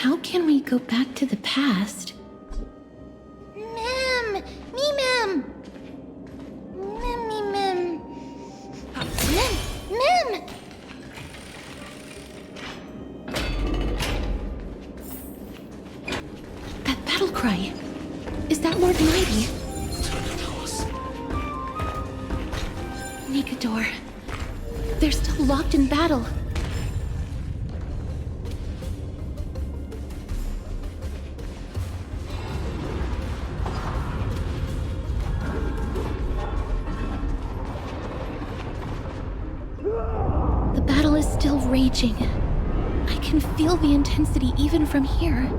How can we go back to the past? Mem! Me, Mem! Mem, me, Mem! Mem! Mem! That battle cry. Is that Lord Mighty? Nikador. They're still locked in battle. The battle is still raging. I can feel the intensity even from here.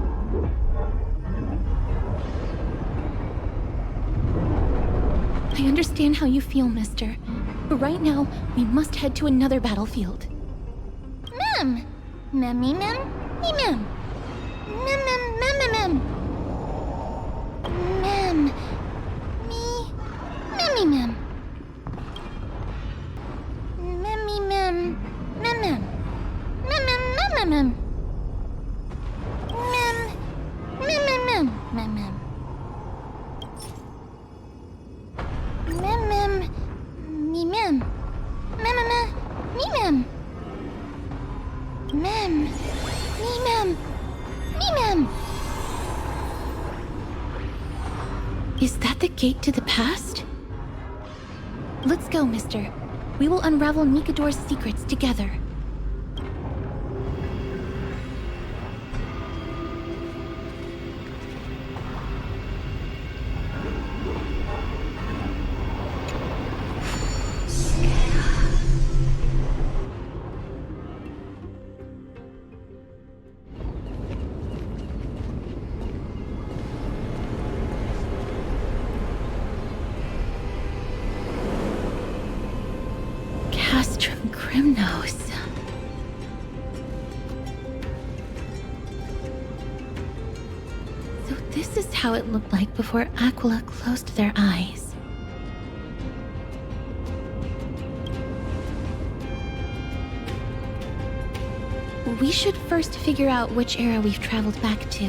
I understand how you feel, mister. But right now, we must head to another battlefield. Mem! Mem, me, Mem? Me, Mem! Mem, Mem, Mem, Mem, Mem! Mem! Me... Mem, me, Mem! Mem, me, Mem! Mem, Mem! Mem, Mem, Mem, Mem, Mem! Mem! Mem, Mem, Mem! Mem, Mem! Mem, Mem! Me, Mem! Mem, Mem, Mem! Me, Mem! Mem! Me, Mem! Me, Mem! Is that the gate to the past? Let's go, mister. We will unravel Nikador's secrets together. Castrum Kremnos. So this is how it looked like before Aquila closed their eyes. We should first figure out which era we've traveled back to.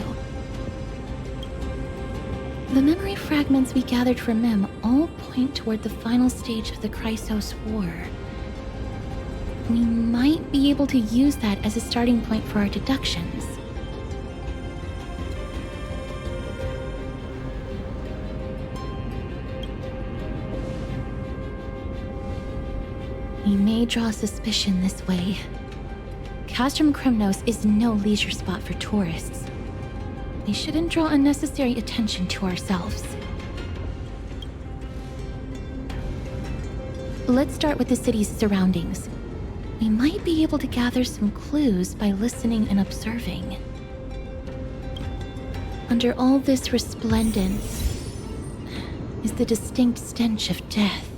The memory fragments we gathered from Mem all point toward the final stage of the Chrysos War. We might be able to use that as a starting point for our deductions. We may draw suspicion this way. Castrum Kremnos is no leisure spot for tourists. We shouldn't draw unnecessary attention to ourselves. Let's start with the city's surroundings. We might be able to gather some clues by listening and observing. Under all this resplendence is the distinct stench of death.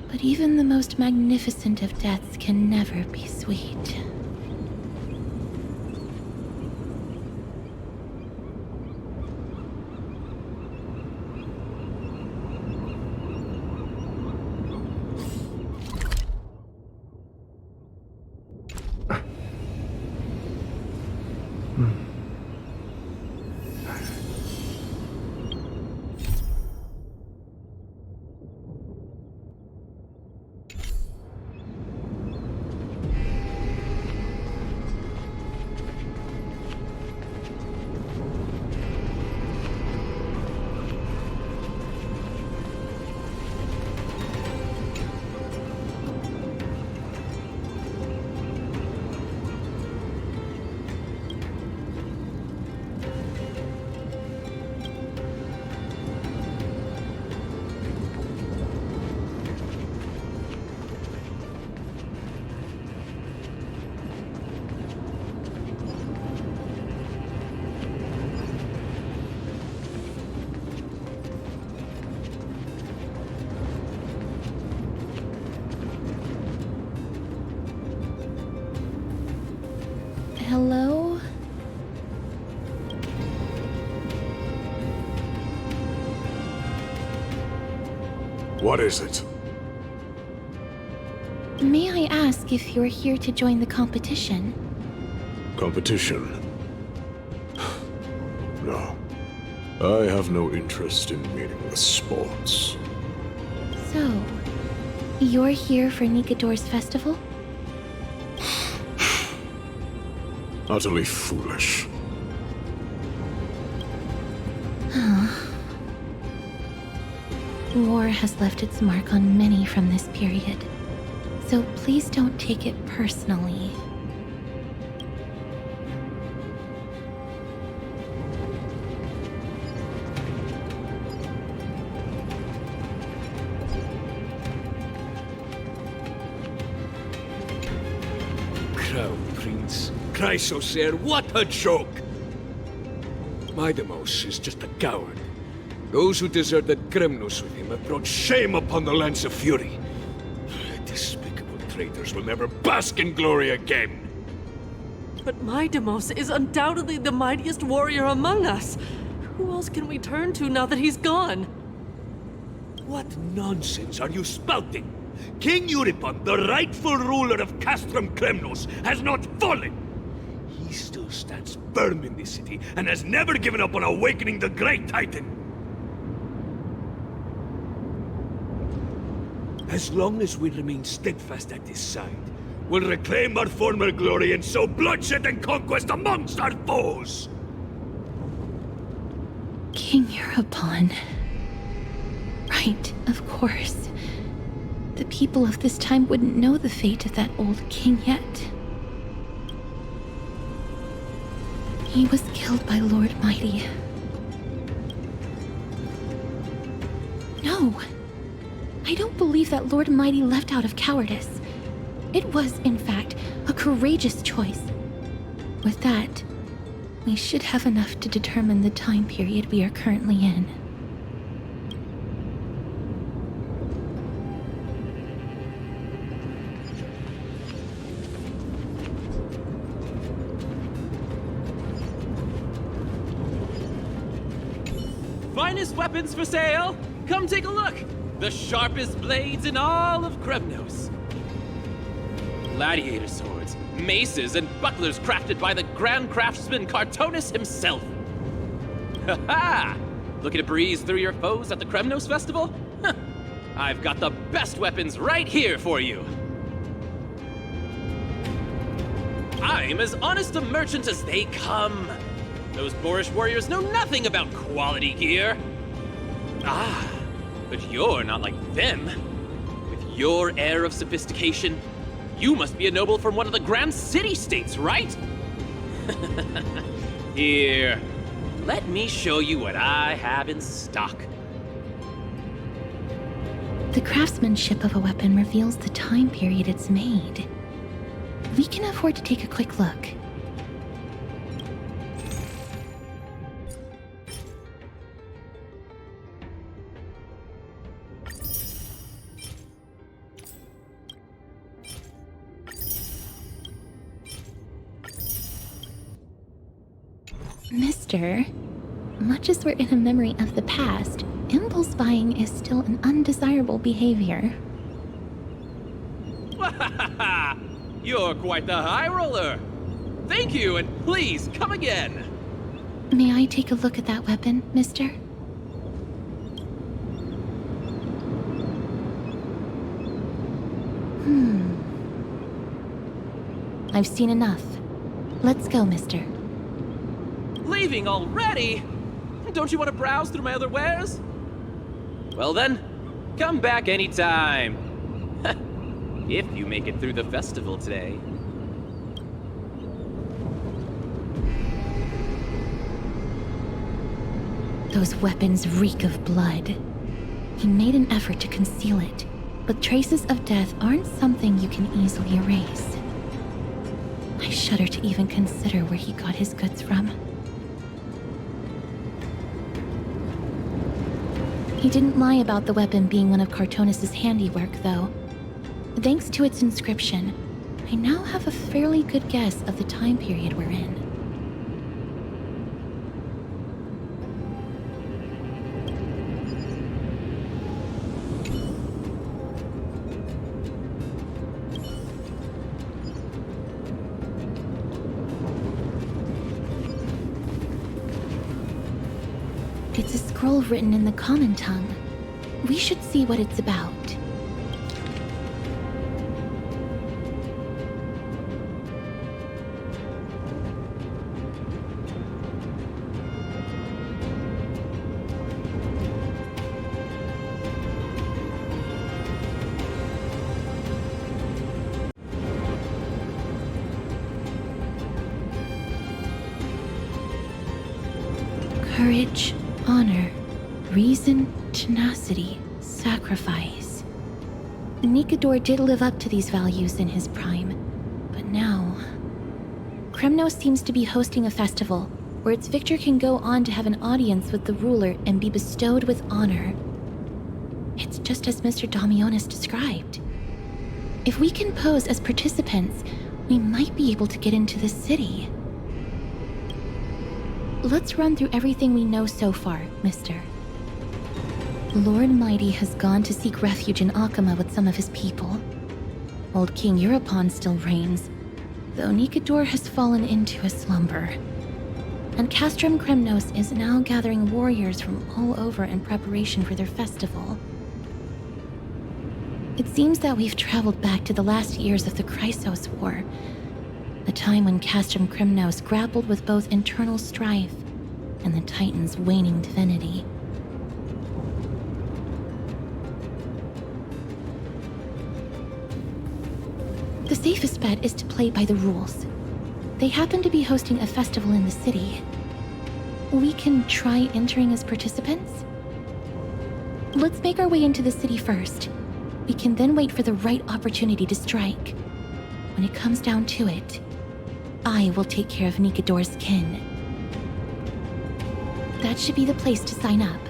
But even the most magnificent of deaths can never be sweet. Hello? What is it? May I ask if you're here to join the competition? Competition? No. I have no interest in meaningless sports. So, you're here for Nikador's festival? Utterly foolish. War has left its mark on many from this period, so please don't take it personally. Crown Prince, Chrysos Heirs, what a joke! Midemos is just a coward. Those who deserted Kremnos with him have brought shame upon the lands of Fury. Despicable traitors will never bask in glory again. But Midemos is undoubtedly the mightiest warrior among us. Who else can we turn to now that he's gone? What nonsense are you spouting? King Euripon, the rightful ruler of Castrum Kremnos, has not fallen! He still stands firm in this city and has never given up on awakening the great Titan! As long as we remain steadfast at his side, we'll reclaim our former glory and sow bloodshed and conquest amongst our foes! King Euripon. Right, of course. The people of this time wouldn't know the fate of that old king yet. He was killed by Lord Mighty. No! I don't believe that Lord Mighty left out of cowardice. It was, in fact, a courageous choice. With that, we should have enough to determine the time period we are currently in. Finest weapons for sale! Come take a look! The sharpest blades in all of Kremnos. Gladiator swords, maces, and bucklers crafted by the grand craftsman Castorice himself. Ha ha! Looking to breeze through your foes at the Kremnos Festival? Huh. I've got the best weapons right here for you. I'm as honest a merchant as they come. Those boorish warriors know nothing about quality gear. Ah, but you're not like them. With your air of sophistication, you must be a noble from one of the grand city-states, right? Here, let me show you what I have in stock. The craftsmanship of a weapon reveals the time period it's made. We can afford to take a quick look. Mister, much as we're in a memory of the past, impulse buying is still an undesirable behavior. You're quite the high roller. Thank you, and please come again. May I take a look at that weapon, mister? I've seen enough. Let's go, mister. Leaving already? Don't you want to browse through my other wares? Well then, come back anytime. If you make it through the festival today. Those weapons reek of blood. He made an effort to conceal it, but traces of death aren't something you can easily erase. I shudder to even consider where he got his goods from. He didn't lie about the weapon being one of Castorice's handiwork, though. Thanks to its inscription, I now have a fairly good guess of the time period we're in. scroll written in the common tongue. We should see what it's about. Courage, honor, reason, tenacity, sacrifice. Nikador did live up to these values in his prime, but now... Kremnos seems to be hosting a festival where its victor can go on to have an audience with the ruler and be bestowed with honor. It's just as Mr. Damionis described. If we can pose as participants, we might be able to get into the city. Let's run through everything we know so far, mister. Lord Mighty has gone to seek refuge in Akama with some of his people. Old King Europon still reigns, though Nikador has fallen into a slumber. And Castrum Kremnos is now gathering warriors from all over in preparation for their festival. It seems that we've traveled back to the last years of the Chrysos War, a time when Castrum Kremnos grappled with both internal strife and the Titan's waning divinity. The safest bet is to play by the rules. They happen to be hosting a festival in the city. We can try entering as participants? Let's make our way into the city first. We can then wait for the right opportunity to strike. When it comes down to it, I will take care of Nikador's kin. That should be the place to sign up.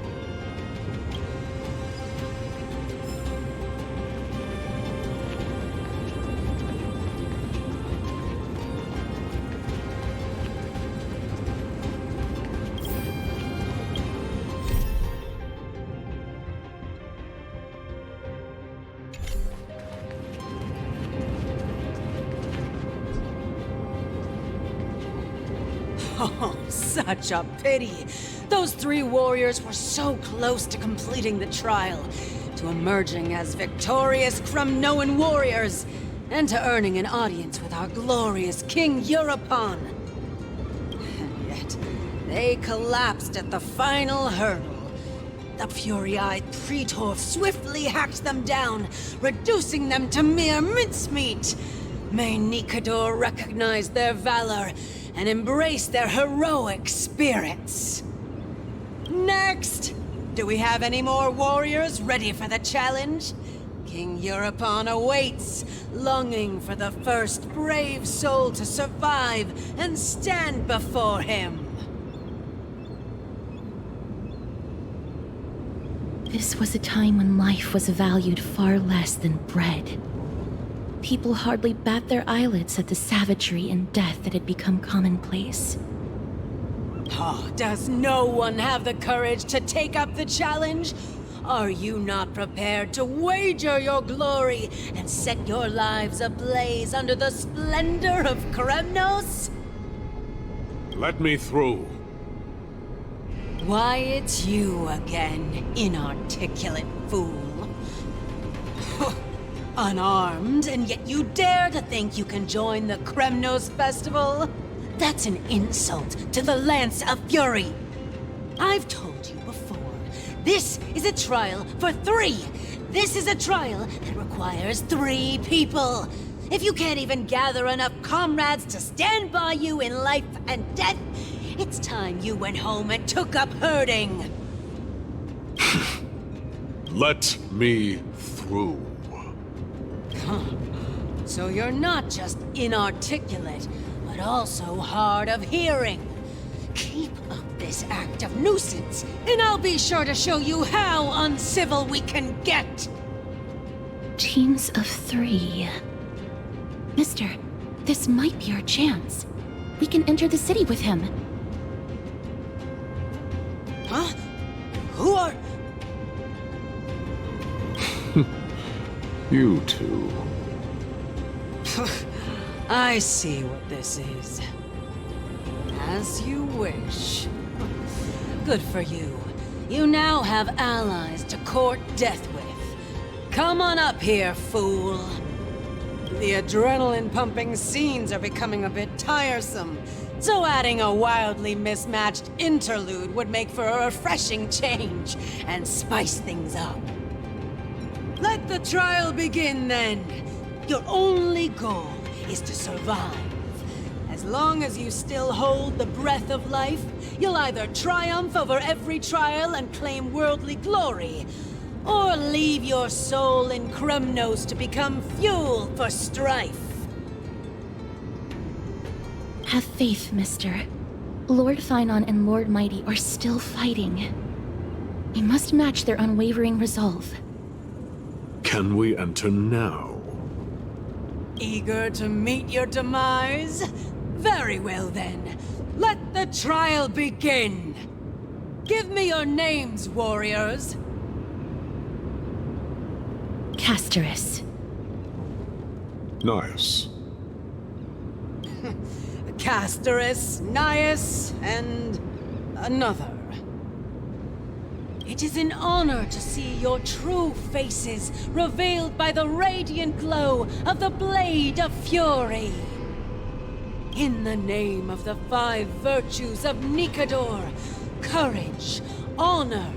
Oh, such a pity. Those three warriors were so close to completing the trial, to emerging as victorious Kremnoan warriors, and to earning an audience with our glorious King Europon. And yet, they collapsed at the final hurdle. The fury-eyed Praetor swiftly hacked them down, reducing them to mere mincemeat. May Nikador recognize their valor and embrace their heroic spirits. Next! Do we have any more warriors ready for the challenge? King Europon awaits, longing for the first brave soul to survive and stand before him. This was a time when life was valued far less than bread. People hardly bat their eyelids at the savagery and death that had become commonplace. Oh, does no one have the courage to take up the challenge? Are you not prepared to wager your glory and set your lives ablaze under the splendor of Kremnos? Let me through. Why, it's you again, inarticulate fool. Unarmed, and yet you dare to think you can join the Kremnos Festival? That's an insult to the Lance of Fury. I've told you before, this is a trial for 3. This is a trial that requires 3 people. If you can't even gather enough comrades to stand by you in life and death, it's time you went home and took up herding. Let me through. So you're not just inarticulate, but also hard of hearing. Keep up this act of nuisance, and I'll be sure to show you how uncivil we can get. Teams of 3. Mister, this might be our chance. We can enter the city with him. Huh? Who are... You two. I see what this is. As you wish. Good for you. You now have allies to court death with. Come on up here, fool. The adrenaline-pumping scenes are becoming a bit tiresome, so adding a wildly mismatched interlude would make for a refreshing change and spice things up. Let the trial begin, then. Your only goal is to survive. As long as you still hold the breath of life, you'll either triumph over every trial and claim worldly glory, or leave your soul in Kremnos to become fuel for strife. Have faith, mister. Lord Finon and Lord Mighty are still fighting. We must match their unwavering resolve. Can we enter now? Eager to meet your demise? Very well then. Let the trial begin. Give me your names, warriors. Castorice. Gnaeus. Castorice, Gnaeus, and another. It is an honor to see your true faces revealed by the radiant glow of the Blade of Fury. In the name of the 5 virtues of Nikador, courage, honor,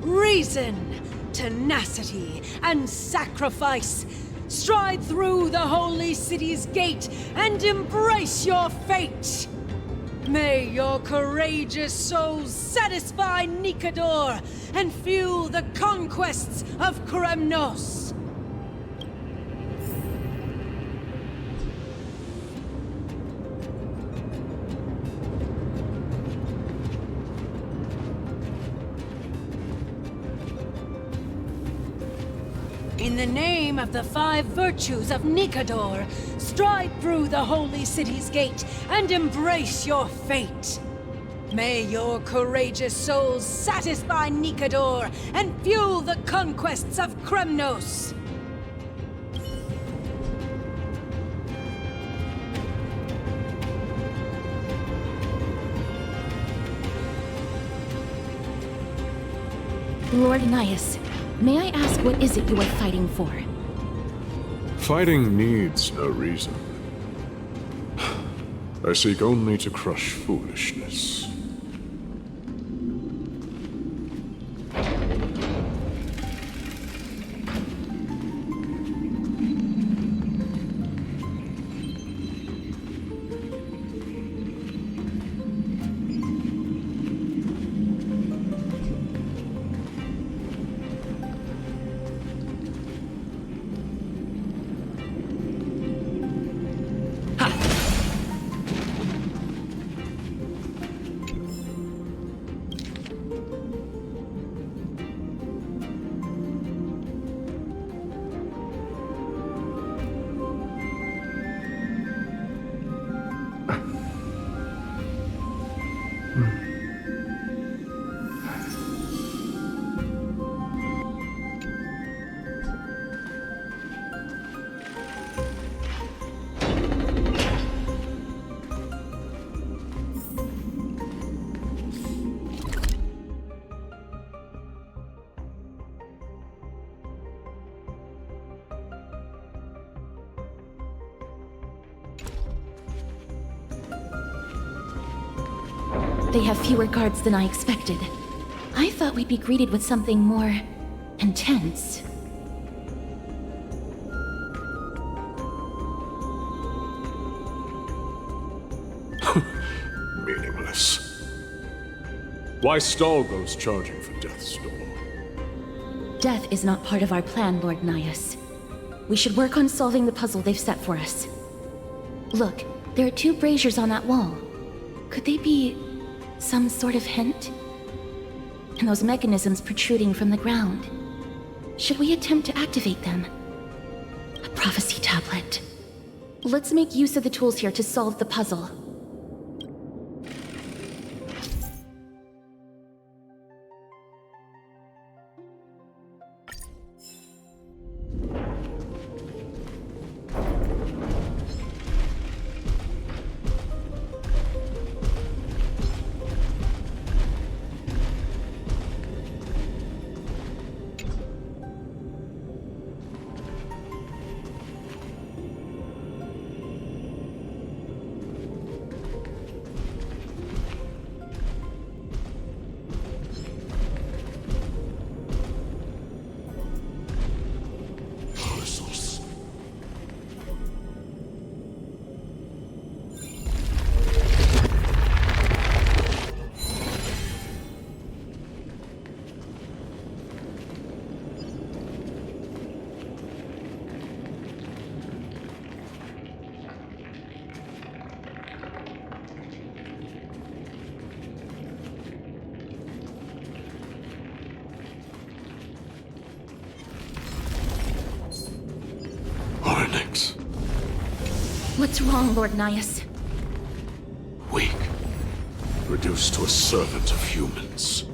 reason, tenacity, and sacrifice, stride through the holy city's gate and embrace your fate! May your courageous souls satisfy Nikador and fuel the conquests of Kremnos! In the name of the 5 virtues of Nikador, stride through the holy city's gate and embrace your fate. May your courageous souls satisfy Nikador and fuel the conquests of Kremnos! Lord Gnaeus, may I ask what is it you are fighting for? Fighting needs no reason. I seek only to crush foolishness. They have fewer guards than I expected. I thought we'd be greeted with something more intense. Meaningless. Why stall those charging for death's door? Death is not part of our plan, Lord Gnaeus. We should work on solving the puzzle they've set for us. Look, there are 2 braziers on that wall. Could they be some sort of hint? And those mechanisms protruding from the ground. Should we attempt to activate them? A prophecy tablet. Let's make use of the tools here to solve the puzzle. What's wrong, Lord Gnaeus? Weak. Reduced to a servant of humans.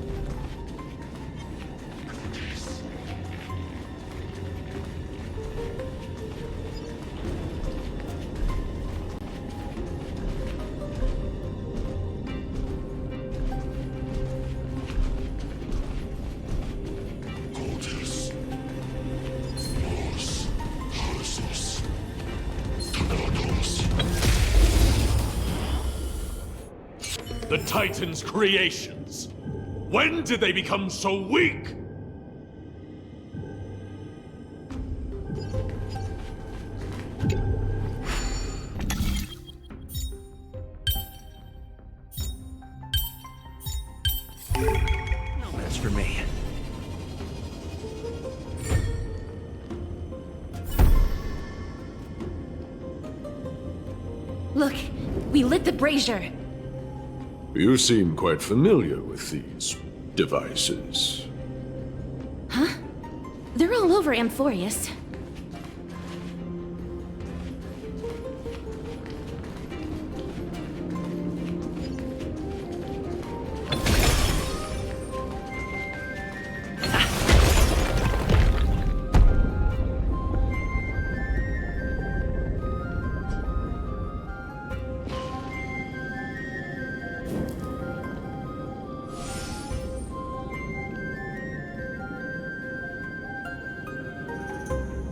The Titan's creations. When did they become so weak? No match for me. Look, we lit the brazier. You seem quite familiar with these devices. Huh? They're all over Amphorius.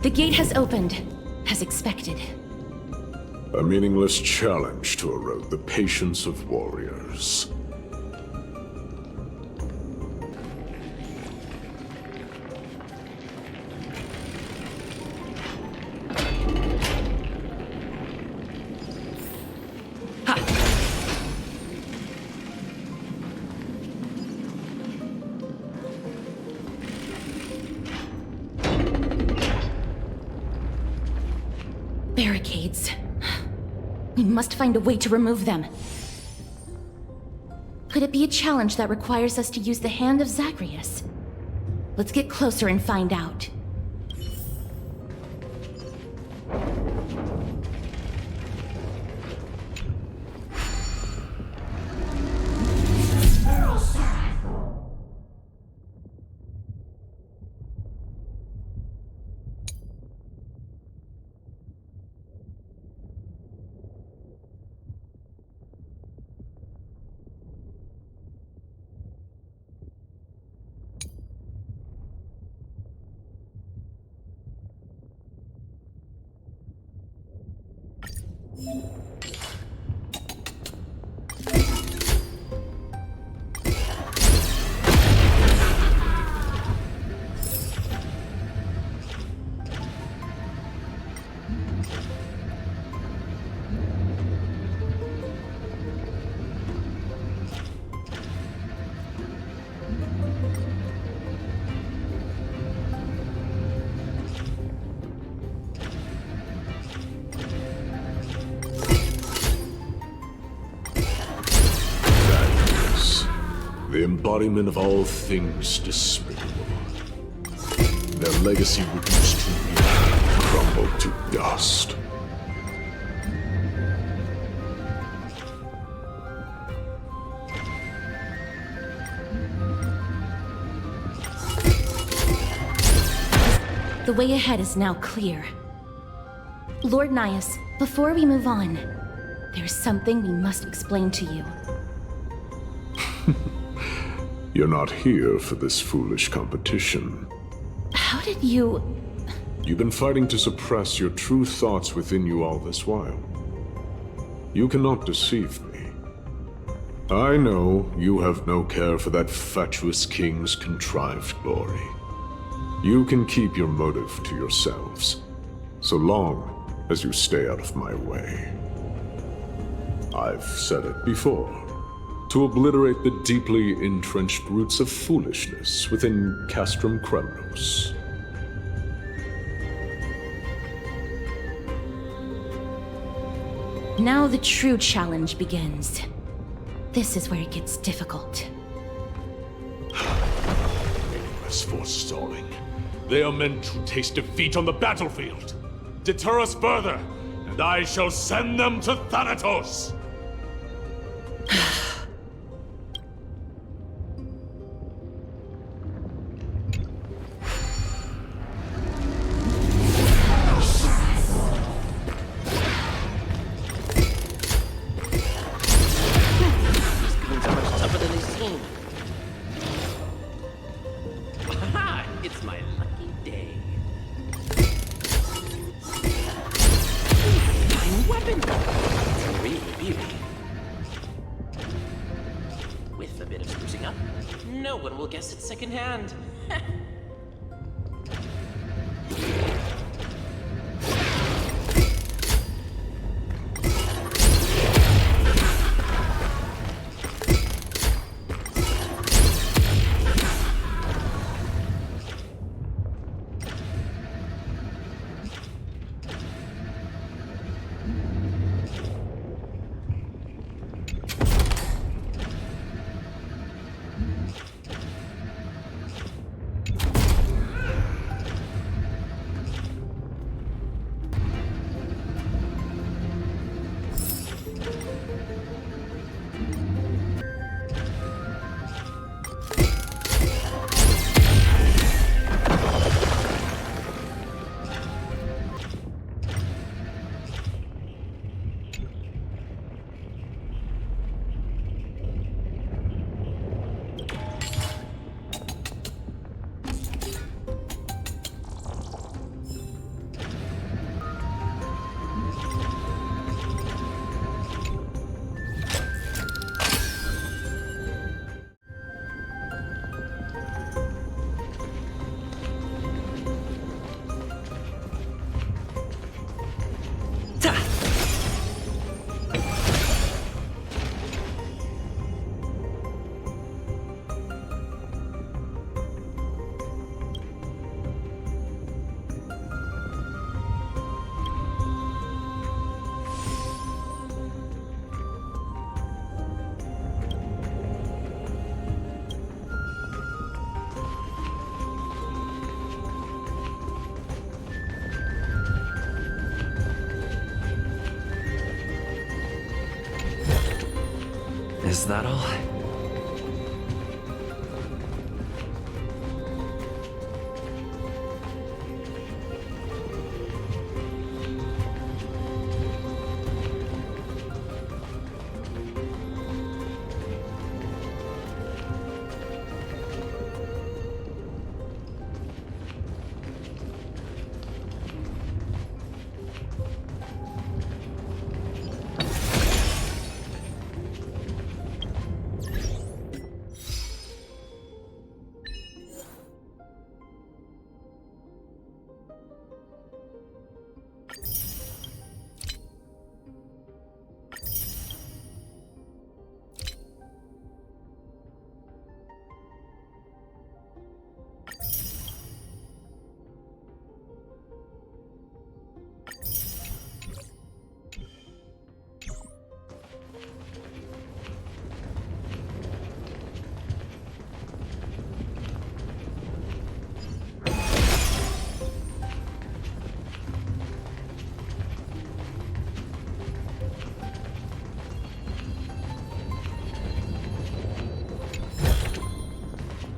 The gate has opened, as expected. A meaningless challenge to erode the patience of warriors. Barricades. We must find a way to remove them. Could it be a challenge that requires us to use the hand of Zagreus? Let's get closer and find out. The embodiment of all things despicable. Their legacy reduced to me, crumbled to dust. The way ahead is now clear. Lord Gnaeus, before we move on, there is something we must explain to you. You're not here for this foolish competition. How did you... You've been fighting to suppress your true thoughts within you all this while. You cannot deceive me. I know you have no care for that fatuous king's contrived glory. You can keep your motive to yourselves, so long as you stay out of my way. I've said it before. To obliterate the deeply entrenched roots of foolishness within Castrum Kremnos. Now the true challenge begins. This is where it gets difficult. Meaningless forestalling. They are meant to taste defeat on the battlefield. Deter us further, and and I shall send them to Thanatos! It's my lucky day. Fine weapon! It's really beauty. With a bit of sprucing up, no one will guess it secondhand. Is that all?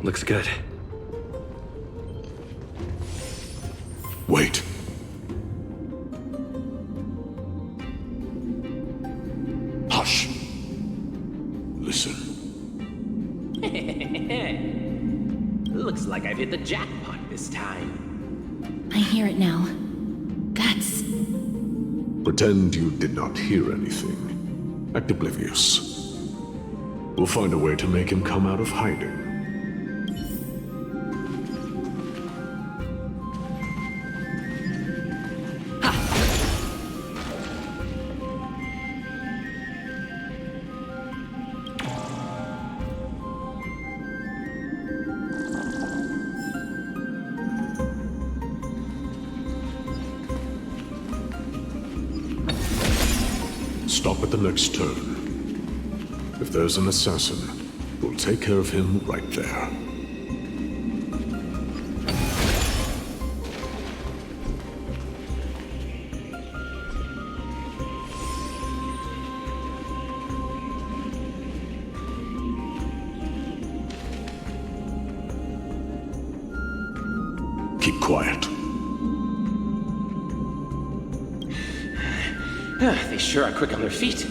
Looks good. Wait. Hush. Listen. Looks like I've hit the jackpot this time. I hear it now. That's... Pretend you did not hear anything. Act oblivious. We'll find a way to make him come out of hiding. Stop at the next turn. If there's an assassin, we'll take care of him right there. Keep quiet. They sure are quick on their feet.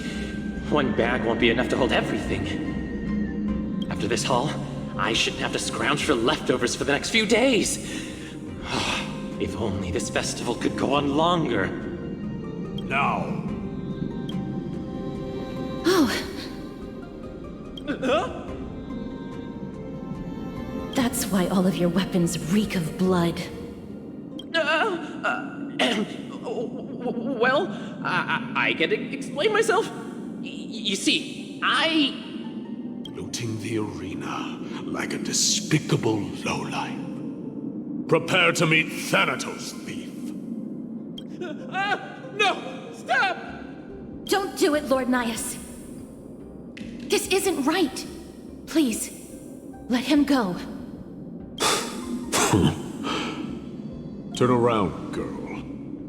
One bag won't be enough to hold everything. After this haul, I shouldn't have to scrounge for leftovers for the next few days. If only this festival could go on longer. Now. Oh. That's why all of your weapons reek of blood. Well, I can explain myself. You see, Looting the arena like a despicable lowlife. Prepare to meet Thanatos, thief. No! Stop! Don't do it, Lord Gnaeus. This isn't right. Please, let him go. Turn around, girl.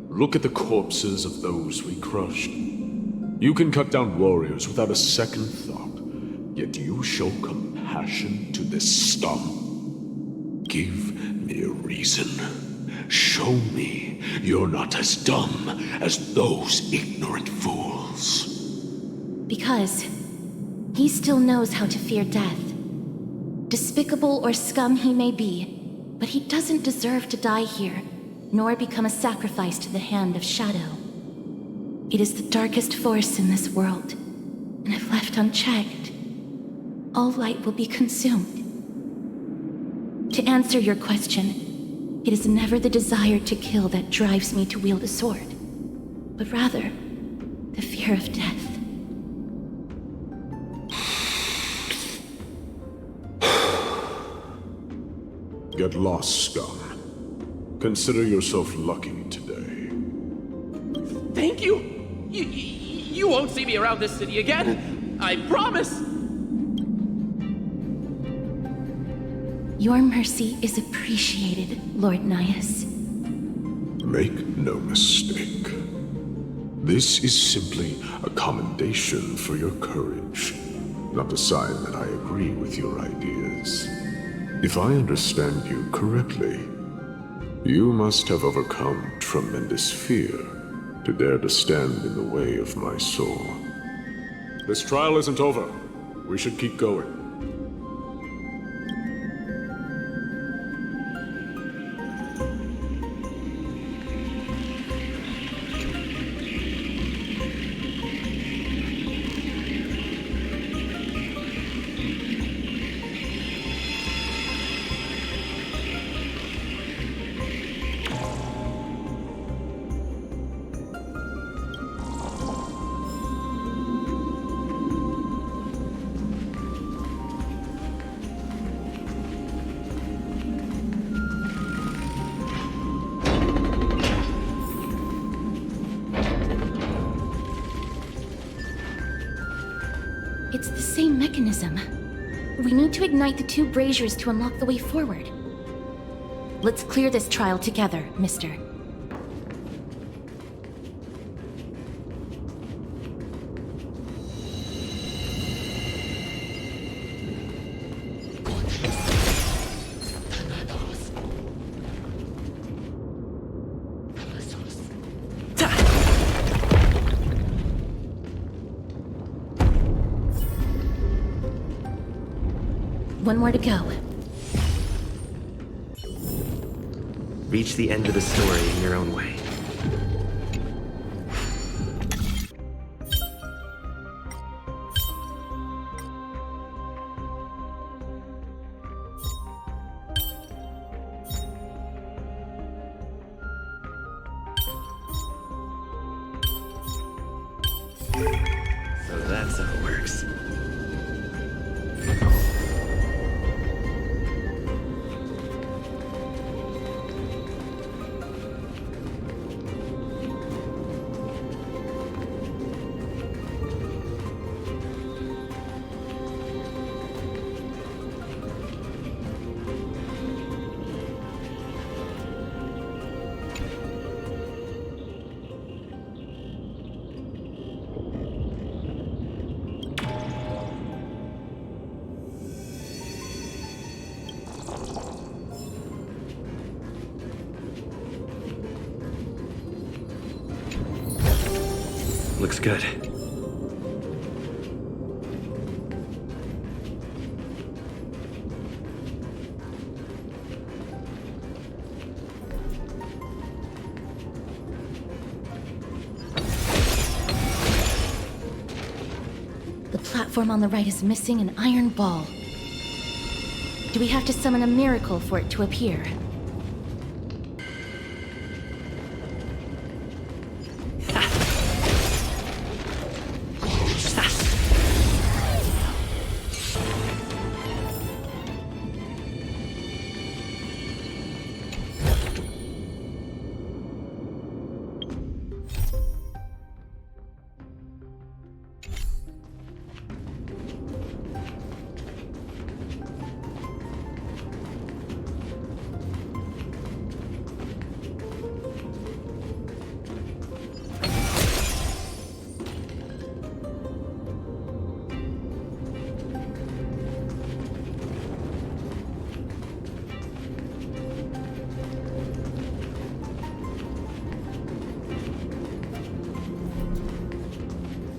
Look at the corpses of those we crushed. You can cut down warriors without a second thought, yet you show compassion to this scum. Give me a reason. Show me you're not as dumb as those ignorant fools. Because he still knows how to fear death. Despicable or scum he may be, but he doesn't deserve to die here, nor become a sacrifice to the hand of Shadow. It is the darkest force in this world, and if left unchecked, all light will be consumed. To answer your question, it is never the desire to kill that drives me to wield a sword, but rather the fear of death. Get lost, scum. Consider yourself lucky today. Thank you! You won't see me around this city again! I promise! Your mercy is appreciated, Lord Gnaeus. Make no mistake. This is simply a commendation for your courage, not a sign that I agree with your ideas. If I understand you correctly, you must have overcome tremendous fear to dare to stand in the way of my soul. This trial isn't over. We should keep going. It's the same mechanism. We need to ignite the two braziers to unlock the way forward. Let's clear this trial together, mister. One more to go. Reach the end of the story in your own way. So that's how it works. good. The platform on the right is missing an iron ball. Do we have to summon a miracle for it to appear?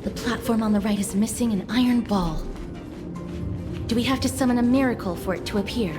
The platform on the right is missing an iron ball. Do we have to summon a miracle for it to appear?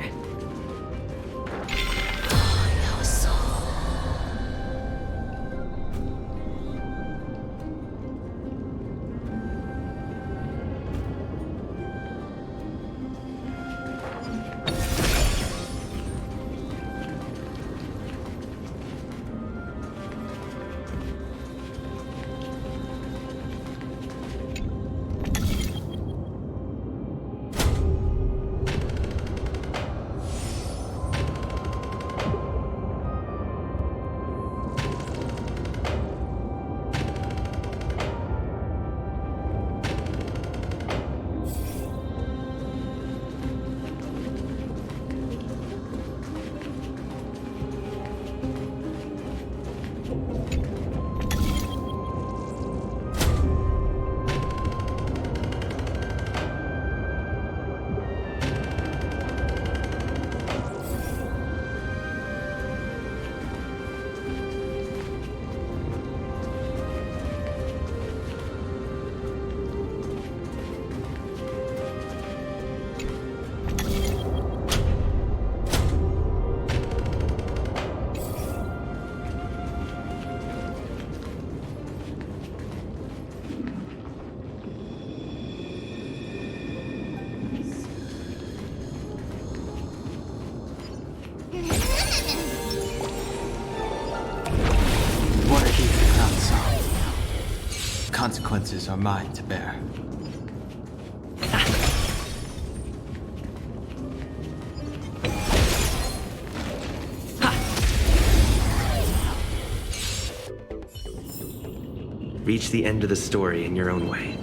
Consequences are mine to bear. Reach the end of the story in your own way.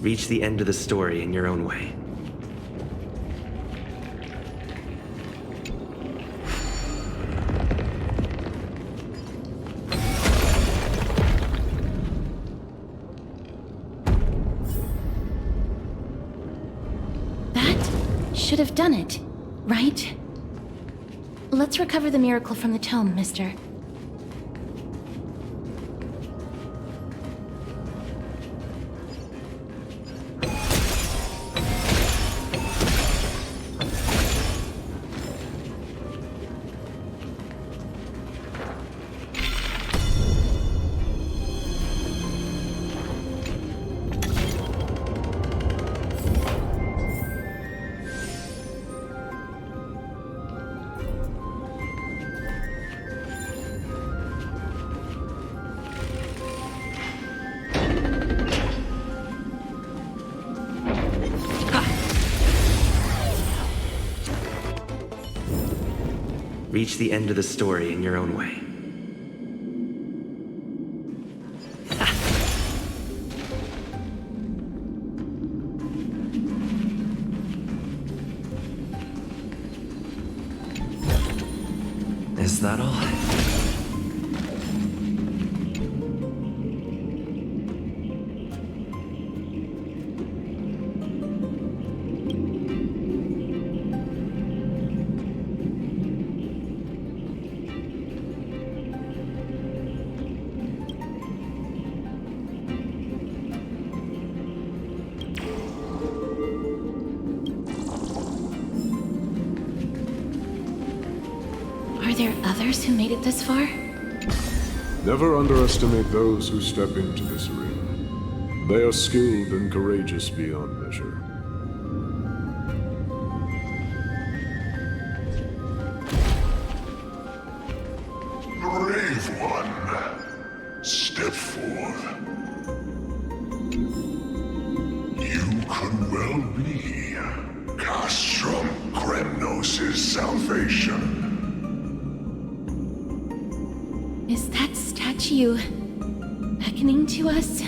Reach the end of the story in your own way. That should have done it, right? Let's recover the miracle from the tome, mister. Reach the end of the story in your own way. Is that all? Are there others who made it this far? Never underestimate those who step into this arena. They are skilled and courageous beyond measure. Brave one, step forth. You could well be Castrum Kremnos' salvation. Is that statue beckoning to us?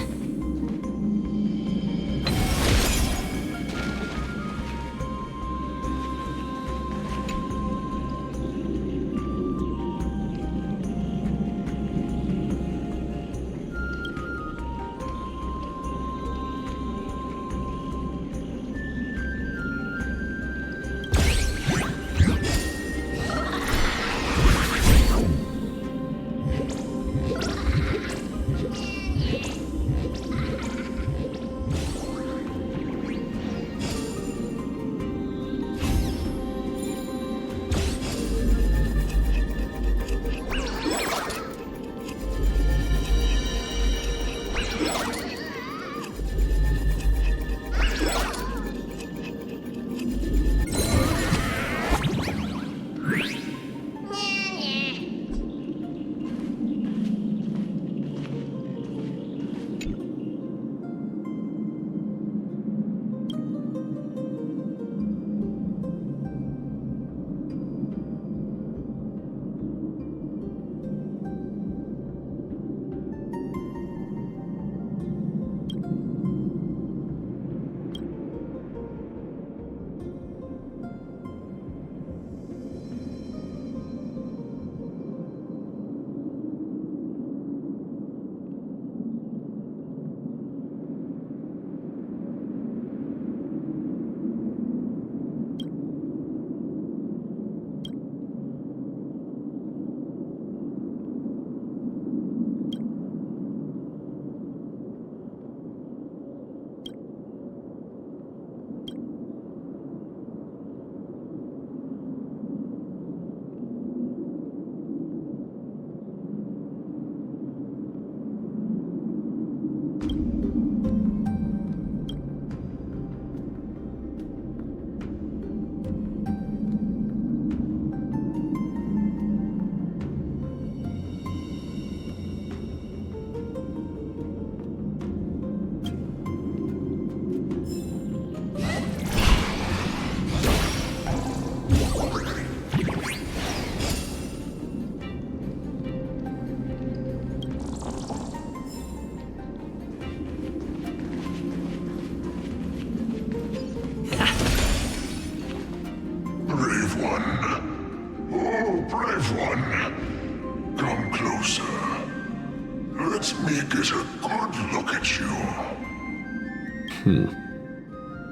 Let me get a good look at you.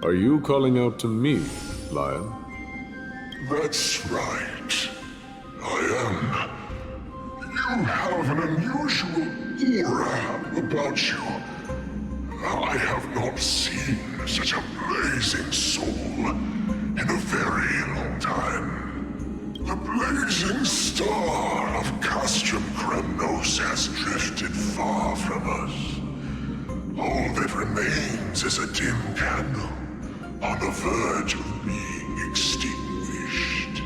Are you calling out to me, Lion? That's right. I am. You have an unusual aura about you. I have not seen such a blazing soul in a very long time. The blazing star of Castrum Kremnos has drifted far from us. All that remains is a dim candle on the verge of being extinguished.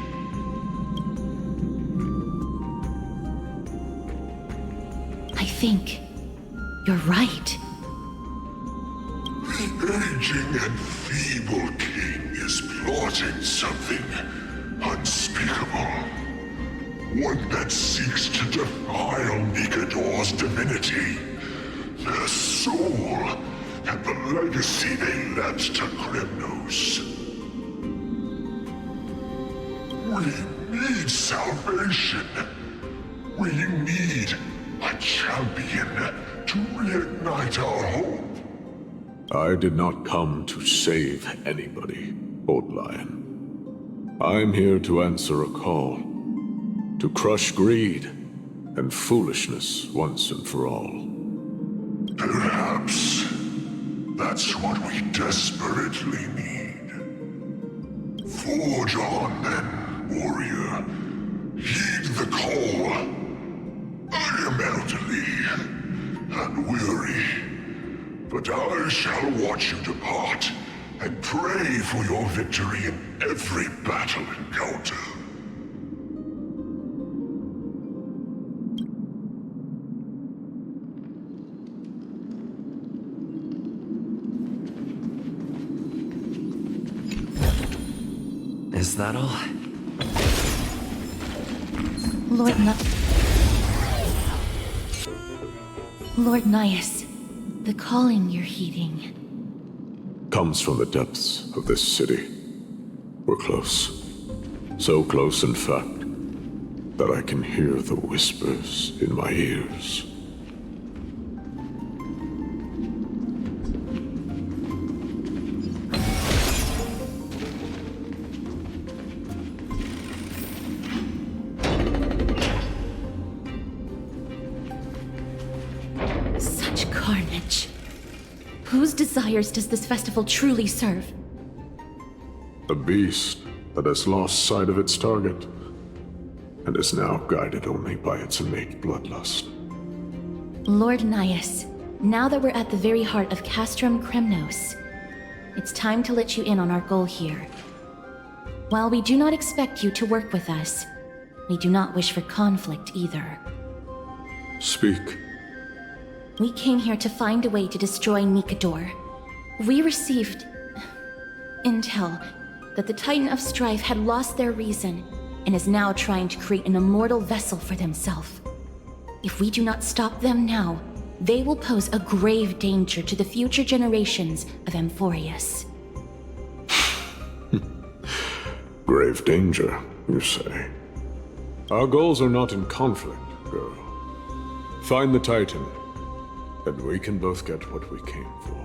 I think you're right. The aging and feeble king is plotting something unspeakable. One that seeks to defile Nikador's divinity, their soul, and the legacy they left to Kremnos. We need salvation. We need a champion to reignite our hope. I did not come to save anybody, Old Lion. I'm here to answer a call. To crush greed and foolishness once and for all. Perhaps that's what we desperately need. Forge on then, warrior. Heed the call. I am elderly and weary, but I shall watch you depart and pray for your victory in every battle encounter. Is that all? Lord Gnaeus, the calling you're heeding comes from the depths of this city. We're close. So close, in fact, that I can hear the whispers in my ears. Such carnage. Whose desires does this festival truly serve? A beast that has lost sight of its target, and is now guided only by its innate bloodlust. Lord Gnaeus, now that we're at the very heart of Castrum Kremnos, it's time to let you in on our goal here. While we do not expect you to work with us, we do not wish for conflict either. Speak. We came here to find a way to destroy Nikador. We received intel that the Titan of Strife had lost their reason and is now trying to create an immortal vessel for themselves. If we do not stop them now, they will pose a grave danger to the future generations of Amphorius. Grave danger, you say? Our goals are not in conflict, girl. Find the Titan, and we can both get what we came for.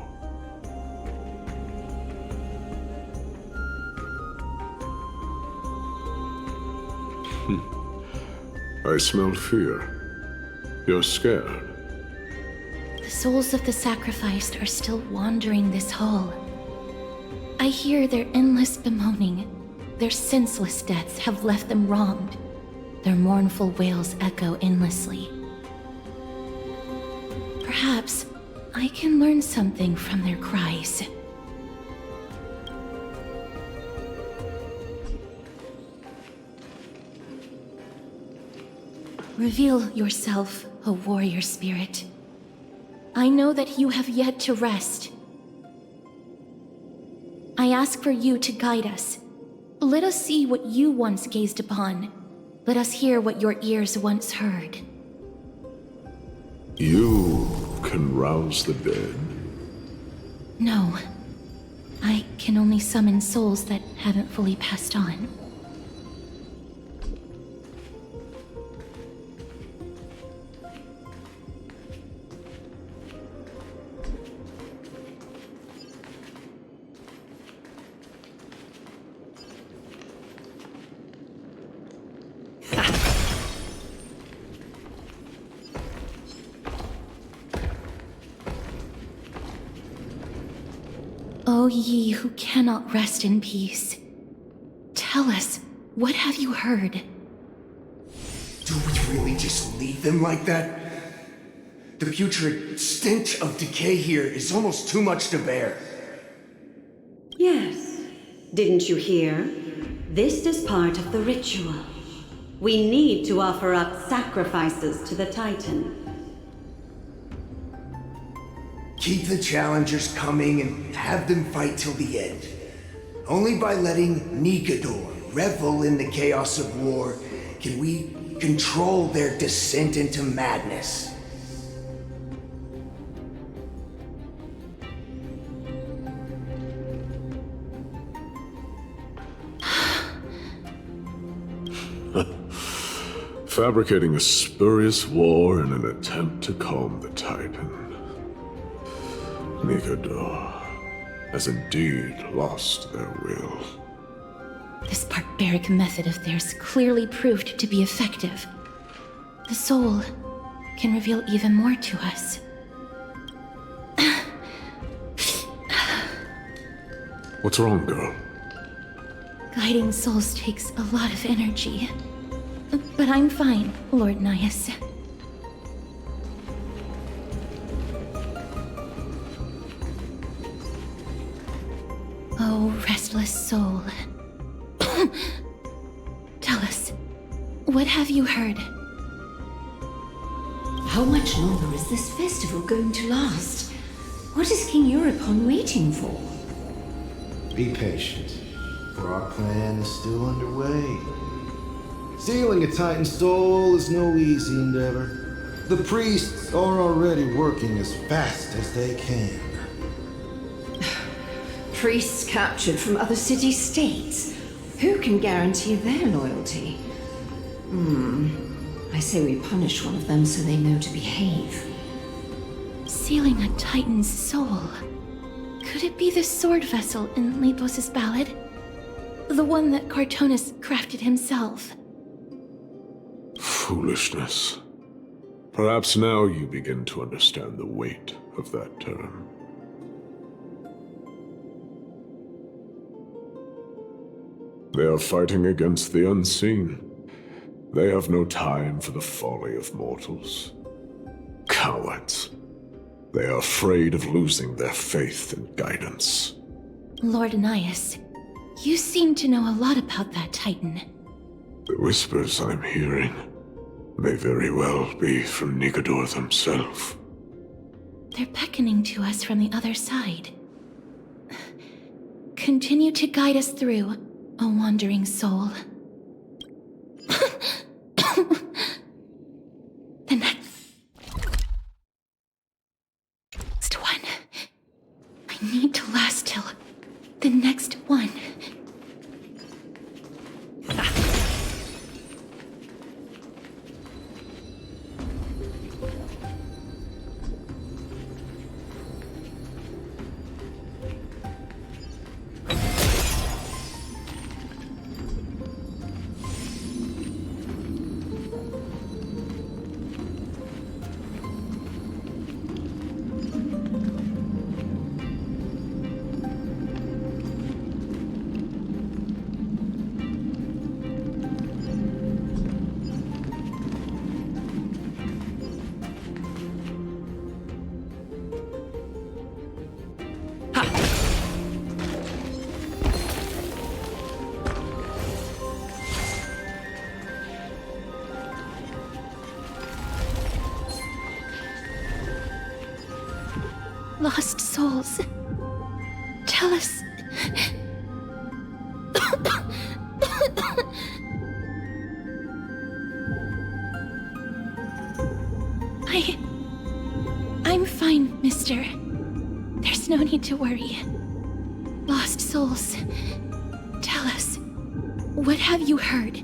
I smell fear. You're scared. The souls of the sacrificed are still wandering this hall. I hear their endless bemoaning. Their senseless deaths have left them wronged. Their mournful wails echo endlessly. Perhaps I can learn something from their cries. Reveal yourself, O warrior spirit. I know that you have yet to rest. I ask for you to guide us. Let us see what you once gazed upon. Let us hear what your ears once heard. You can rouse the dead. No. I can only summon souls that haven't fully passed on. O ye who cannot rest in peace, tell us, what have you heard? Do we really just leave them like that? The putrid stench of decay here is almost too much to bear. Yes. Didn't you hear? This is part of the ritual. We need to offer up sacrifices to the Titan. Keep the challengers coming and have them fight till the end. Only by letting Nikador revel in the chaos of war can we control their descent into madness. Fabricating a spurious war in an attempt to calm the Titan. Nikador has indeed lost their will. This barbaric method of theirs clearly proved to be effective. The soul can reveal even more to us. What's wrong, girl? Guiding souls takes a lot of energy. But I'm fine, Lord Gnaeus. Oh, restless soul. Tell us, what have you heard? How much longer is this festival going to last? What is King Euripon waiting for? Be patient, for our plan is still underway. Stealing a Titan soul is no easy endeavor. The priests are already working as fast as they can. Priests captured from other city-states. Who can guarantee their loyalty? I say we punish one of them so they know to behave. Sealing a Titan's soul. Could it be the sword vessel in Lepos' ballad? The one that Cartonus crafted himself? Foolishness. Perhaps now you begin to understand the weight of that term. They are fighting against the unseen. They have no time for the folly of mortals. Cowards. They are afraid of losing their faith and guidance. Lord Gnaeus, you seem to know a lot about that Titan. The whispers I'm hearing may very well be from Nikador himself. They're beckoning to us from the other side. Continue to guide us through, a wandering soul. The next one. I need to last till the next one. Lost souls. Tell us. I'm fine, mister. There's no need to worry. Lost souls. Tell us. What have you heard?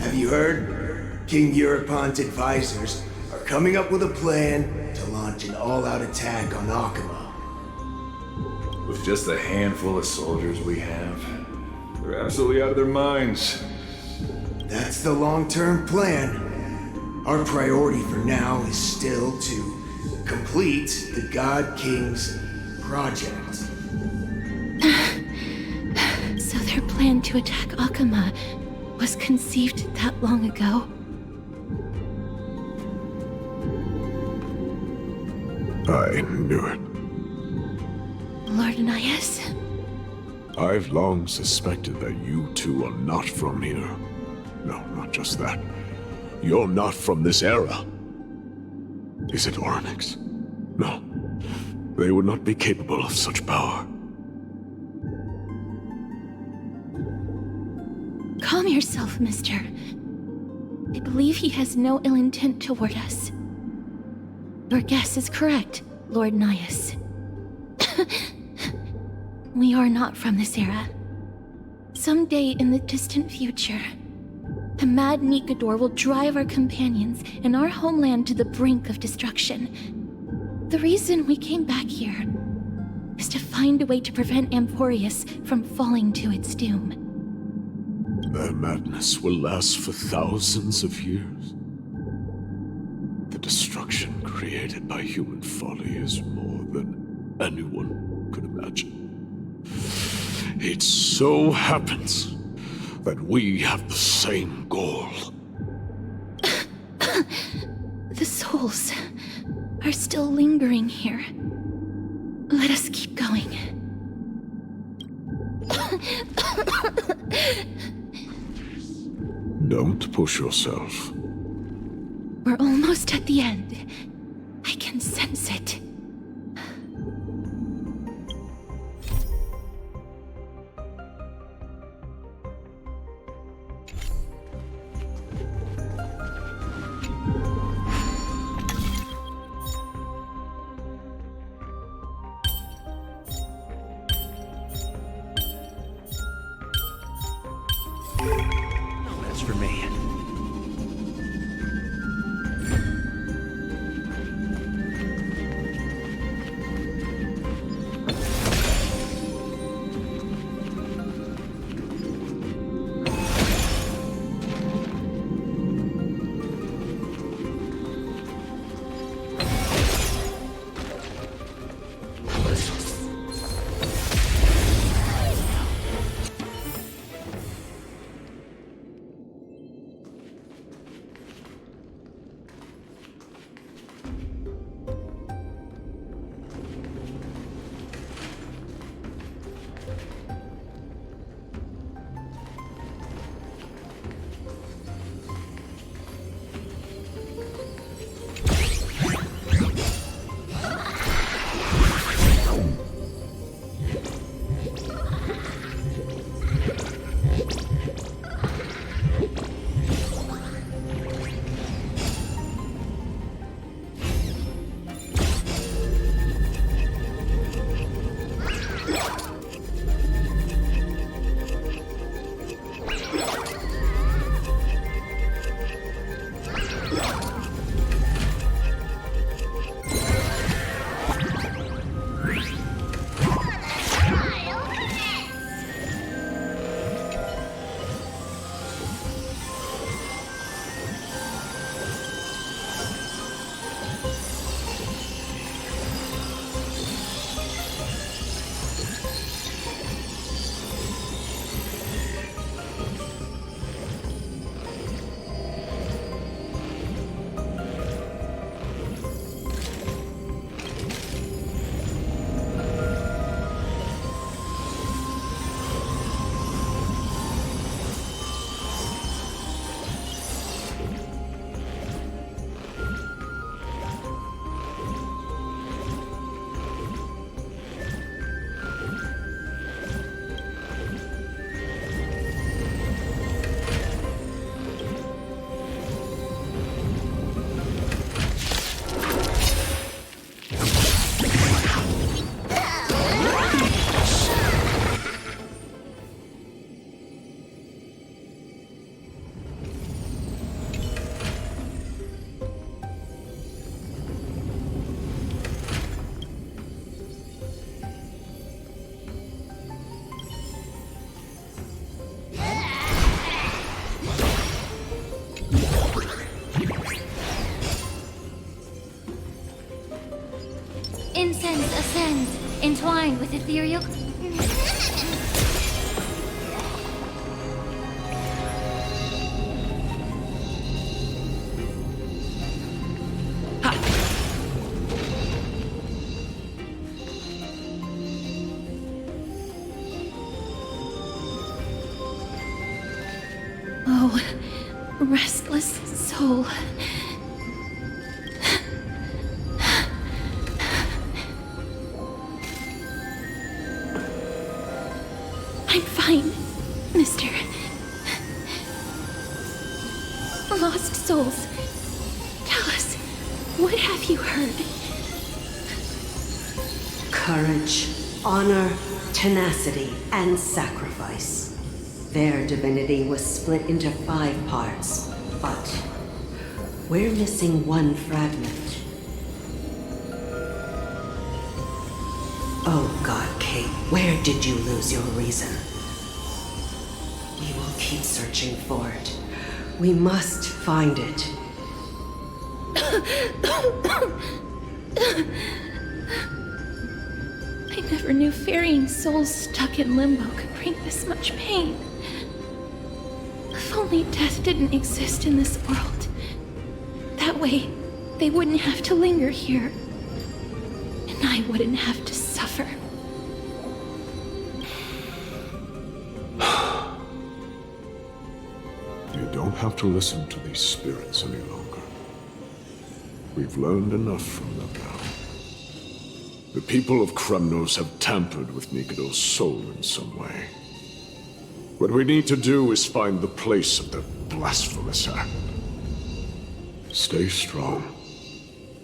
Have you heard? King Euripon's advisors are coming up with a plan to launch an all-out attack on Akama. With just a handful of soldiers we have, they're absolutely out of their minds. That's the long-term plan. Our priority for now is still to complete the God King's project. So their plan to attack Akama was conceived that long ago? I knew it. Lord Gnaeus? I've long suspected that you two are not from here. No, not just that. You're not from this era. Is it Oryx? No. They would not be capable of such power. Calm yourself, mister. I believe he has no ill intent toward us. Your guess is correct, Lord Gnaeus. We are not from this era. Someday in the distant future, the mad Nikador will drive our companions and our homeland to the brink of destruction. The reason we came back here is to find a way to prevent Emporius from falling to its doom. Their madness will last for thousands of years. The destruction created by human folly is more than anyone could imagine. It so happens that we have the same goal. The souls are still lingering here. Let us keep going. Don't push yourself. We're almost at the end. I can sense it. That's for me. Incense ascends, Entwined with ethereal... Oh, restless soul. I'm fine, mister. Lost souls. Tell us, what have you heard? Courage, honor, tenacity, and sacrifice. Their divinity was split into 5 parts, but we're missing one fragment. Oh God, Kate, where did you lose your reason? We will keep searching for it. We must find it. I never knew ferrying souls stuck in limbo could bring this much pain. If only death didn't exist in this world. That way, they wouldn't have to linger here. And I wouldn't have to suffer. You don't have to listen to these spirits any longer. We've learned enough from them now. The people of Kremnos have tampered with Nikador's soul in some way. What we need to do is find the place of their blasphemous act. Stay strong.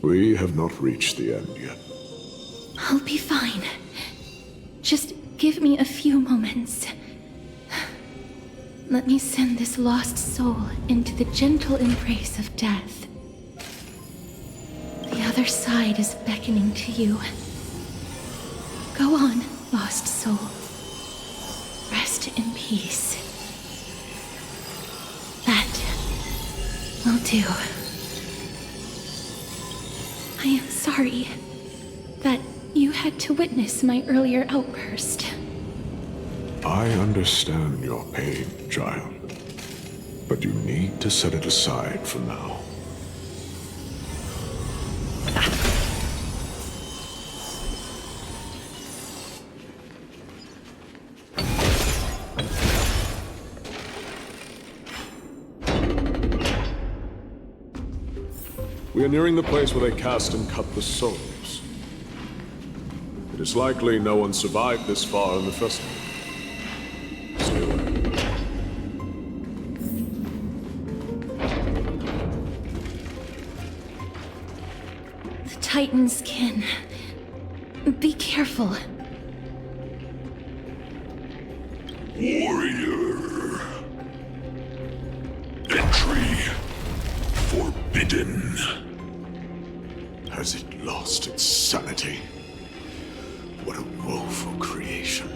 We have not reached the end yet. I'll be fine. Just give me a few moments. Let me send this lost soul into the gentle embrace of death. The other side is beckoning to you. Go on, lost soul. Rest in peace. That will do. I am sorry that you had to witness my earlier outburst. I understand your pain, child. But you need to set it aside for now. We are nearing the place where they cast and cut the souls. It is likely no one survived this far in the festival. Stay away. The Titan's kin. Be careful. Warrior. Entry forbidden. Has it lost its sanity? What a woeful creation.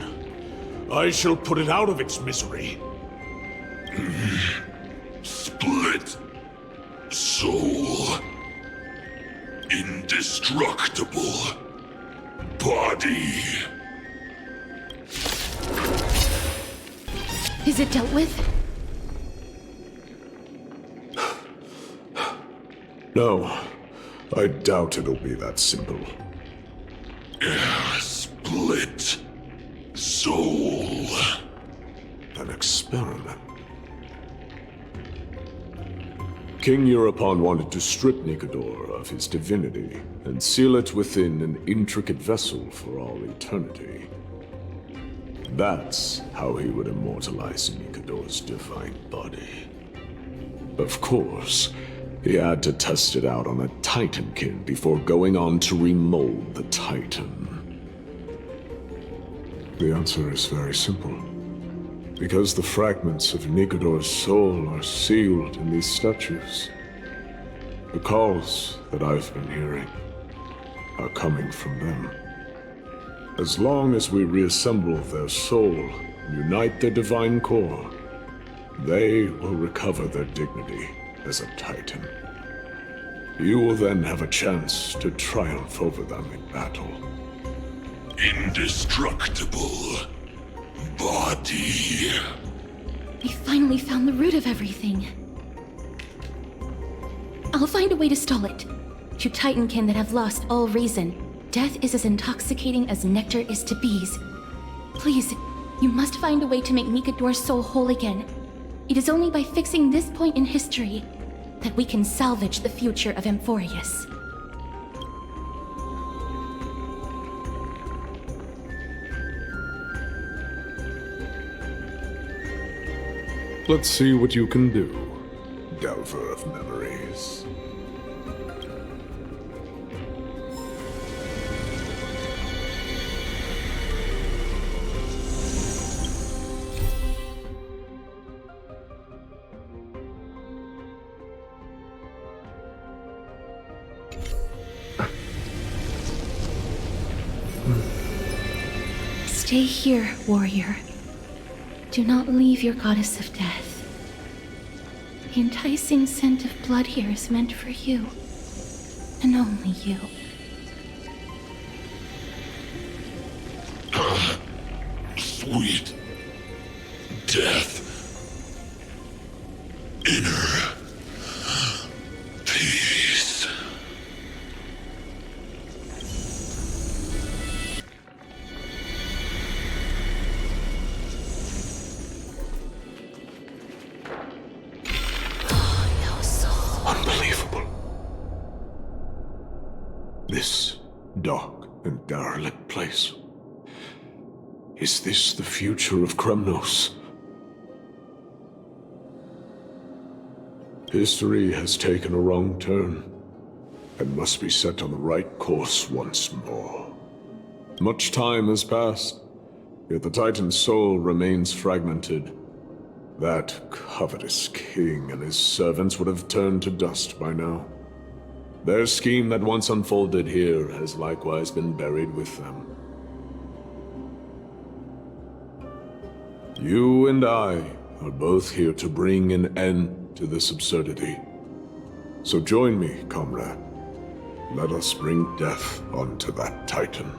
I shall put it out of its misery. Split soul. Indestructible body. Is it dealt with? No, I doubt it'll be that simple. Split soul. An experiment. King Euripon wanted to strip Nikador of his divinity and seal it within an intricate vessel for all eternity. That's how he would immortalize Nikador's divine body. Of course, he had to test it out on a Titankin before going on to remold the Titan. The answer is very simple. Because the fragments of Nikador's soul are sealed in these statues. The calls that I've been hearing are coming from them. As long as we reassemble their soul and unite their divine core, they will recover their dignity as a Titan. You will then have a chance to triumph over them in battle. indestructible body. We finally found the root of everything. I'll find a way to stall it. To Titankin that have lost all reason, death is as intoxicating as nectar is to bees. Please, you must find a way to make Nikador's soul whole again. It is only by fixing this point in history that we can salvage the future of Amphorius. Let's see what you can do, Delver of Memories. Stay here, warrior. Do not leave your goddess of death. The enticing scent of blood here is meant for you, and only you. Sweet death. Inner peace. Unbelievable. This dark and derelict place. Is this the future of Kremnos? History has taken a wrong turn, and must be set on the right course once more. Much time has passed, yet the Titan's soul remains fragmented. That covetous king and his servants would have turned to dust by now. Their scheme that once unfolded here has likewise been buried with them. You and I are both here to bring an end to this absurdity. So join me, comrade. Let us bring death onto that Titan.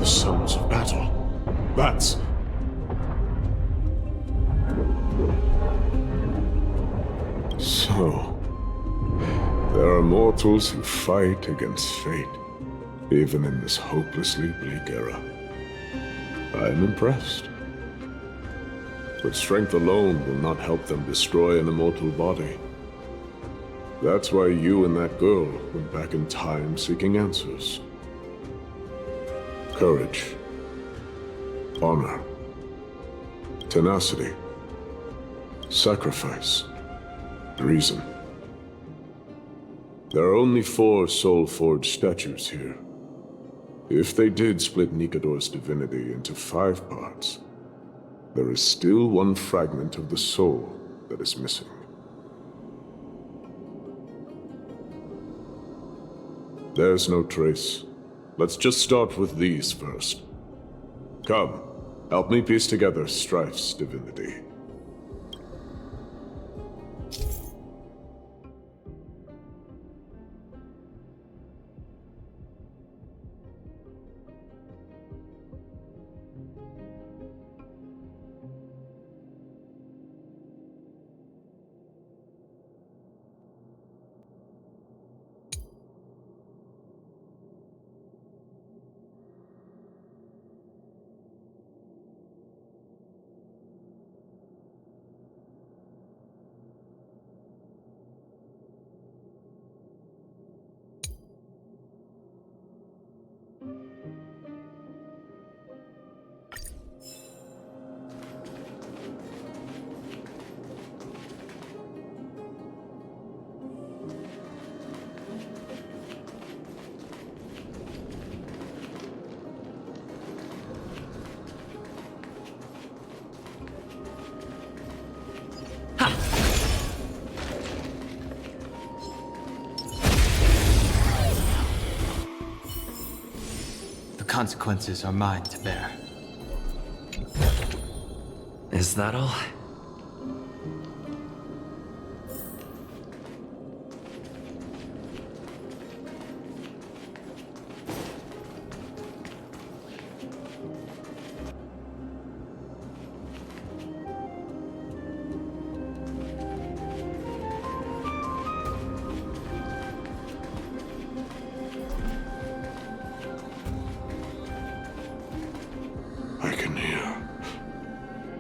Sounds of battle. Bats. So, there are mortals who fight against fate, even in this hopelessly bleak era. I am impressed. But strength alone will not help them destroy an immortal body. That's why you and that girl went back in time seeking answers. Courage, honor, tenacity, sacrifice, reason. There are only 4 soul-forged statues here. If they did split Nikador's divinity into 5 parts, there is still one fragment of the soul that is missing. There's no trace. Let's just start with these first. Come, help me piece together Strife's divinity. consequences are mine to bear. Is that all?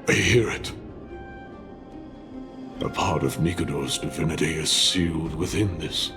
I hear it. A part of Nikador's divinity is sealed within this.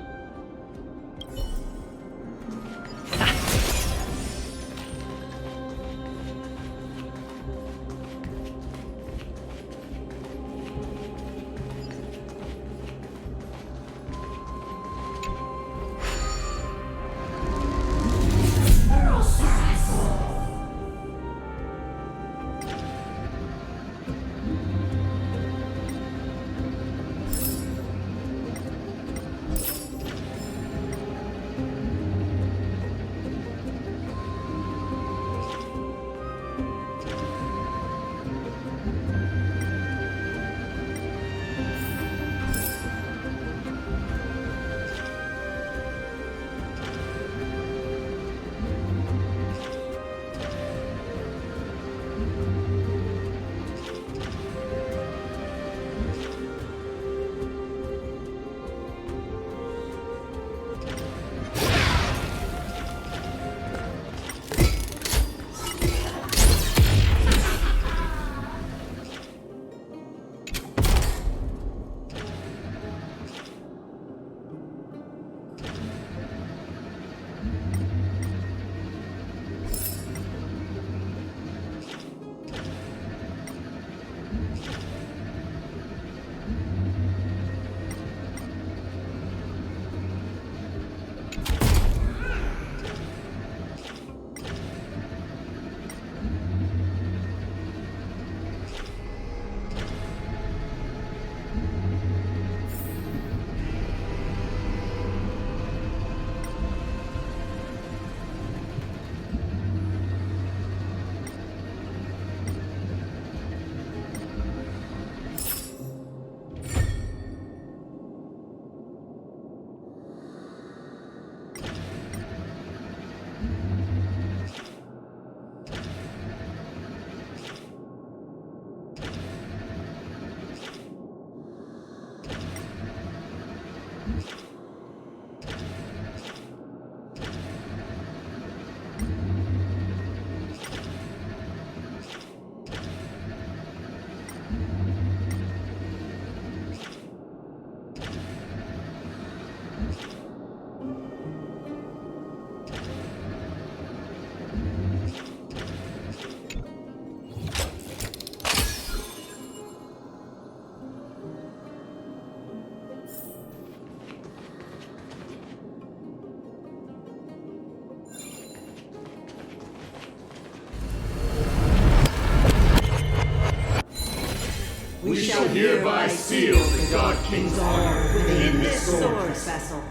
We shall hereby seal the God King's honor within this sword vessel.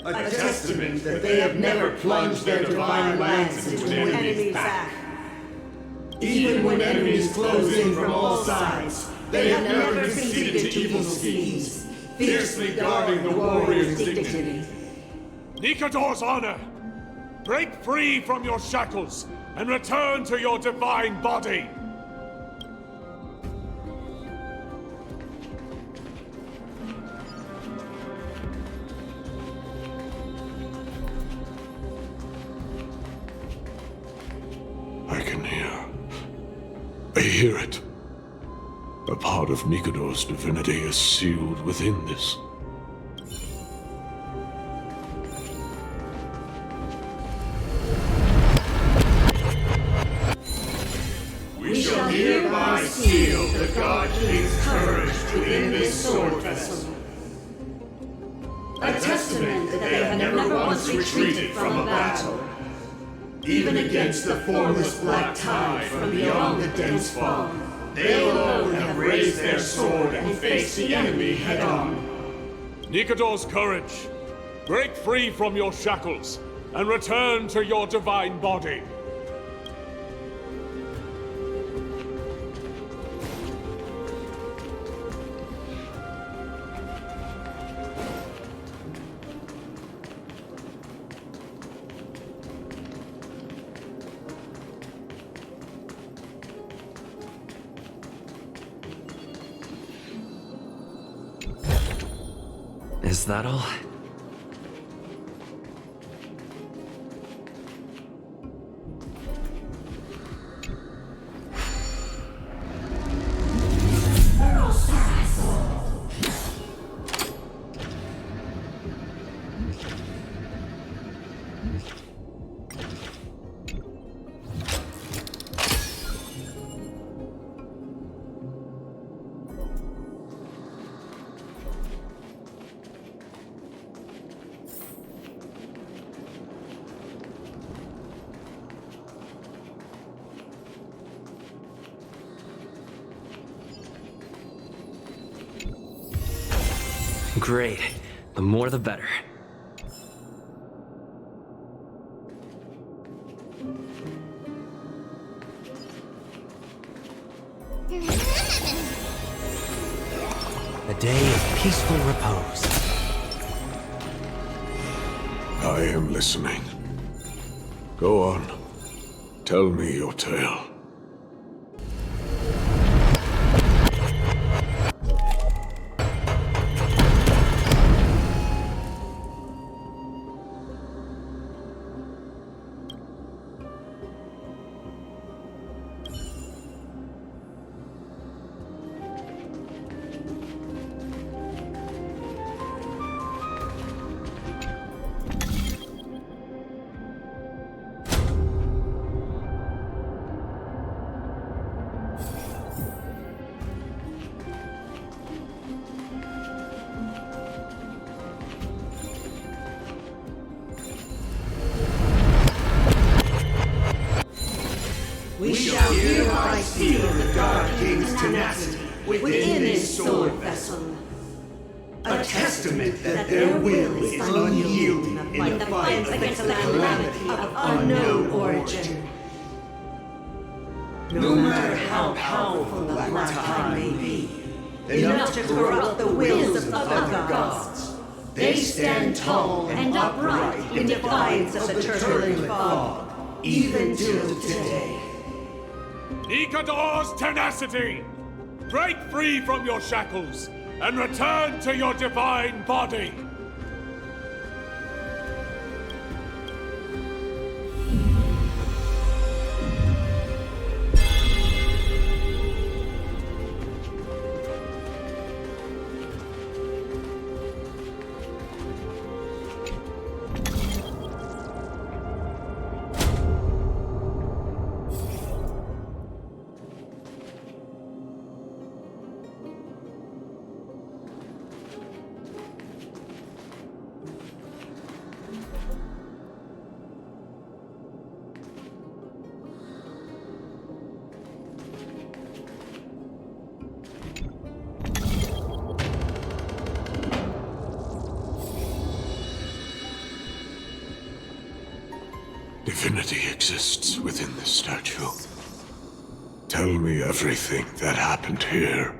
A testament that they have never plunged their divine lance into an enemy's back. Even when enemies close in from all sides, they have never conceded to evil schemes, fiercely guarding the warrior's dignity. Nikador's honor! Break free from your shackles and return to your divine body! I hear it. A part of Nikador's divinity is sealed within this. We shall hereby seal the God King's courage within this sword vessel. A testament that they have never once retreated from a battle. Even against the formless black tide from beyond the dense fog, they alone have raised their sword and faced the enemy head-on. Nikador's courage! Break free from your shackles and return to your divine body. Is that all? Great. The more the better. A day of peaceful repose. I am listening. Go on. Tell me your tale. We shall hereby seal the Dark King's tenacity within this sword vessel. A testament that their will is unyielding in the fight against the calamity of unknown origin. No matter how powerful the Black Tide may be, enough to corrupt the wills of other gods, they stand tall and upright in defiance of the turbulent fog, even till today. Nikador's tenacity! Break free from your shackles and return to your divine body! Divinity exists within this statue. Tell me everything that happened here.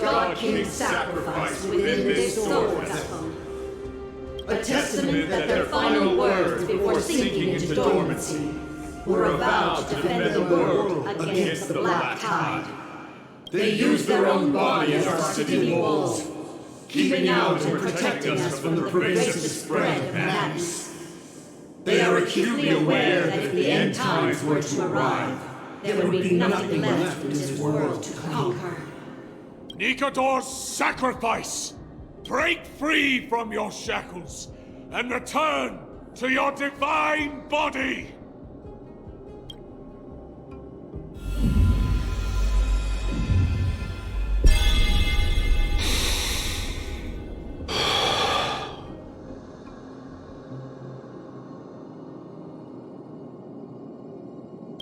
God King's sacrifice within this soul vessel. A testament that their final words before sinking into dormancy were a vow to defend the world against the Black Tide. They used their own body as our city walls, keeping out and protecting us from the pervasive spread of madness. They are acutely aware that if the end times were to arrive, there would be nothing left in this world to conquer. Nikador's sacrifice! Break free from your shackles and return to your divine body!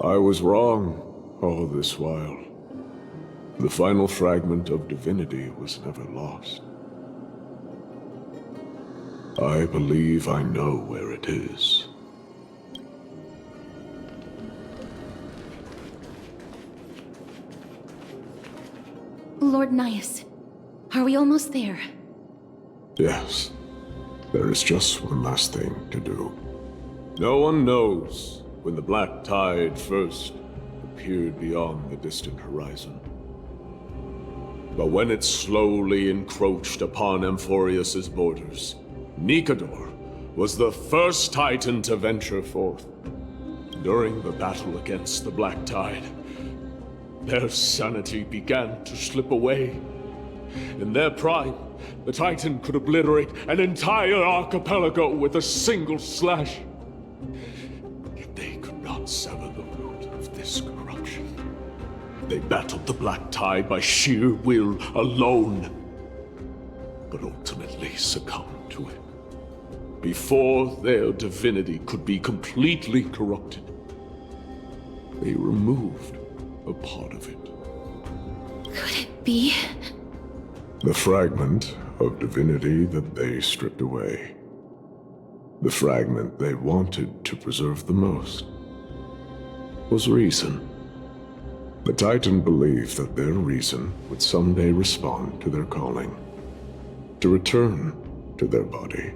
I was wrong all this while. The final fragment of divinity was never lost. I believe I know where it is. Lord Gnaeus, are we almost there? Yes. There is just one last thing to do. No one knows when the Black Tide first appeared beyond the distant horizon. But when it slowly encroached upon Amphorius's borders, Nikador was the first Titan to venture forth. During the battle against the Black Tide, their sanity began to slip away. In their prime, the Titan could obliterate an entire archipelago with a single slash. Yet they could not sever the root of this corruption. They battled the Black Tide by sheer will alone, but ultimately succumbed to it. Before their divinity could be completely corrupted, they removed a part of it. Could it be? The fragment of divinity that they stripped away. The fragment they wanted to preserve the most was reason. The Titan believed that their reason would someday respond to their calling, to return to their body,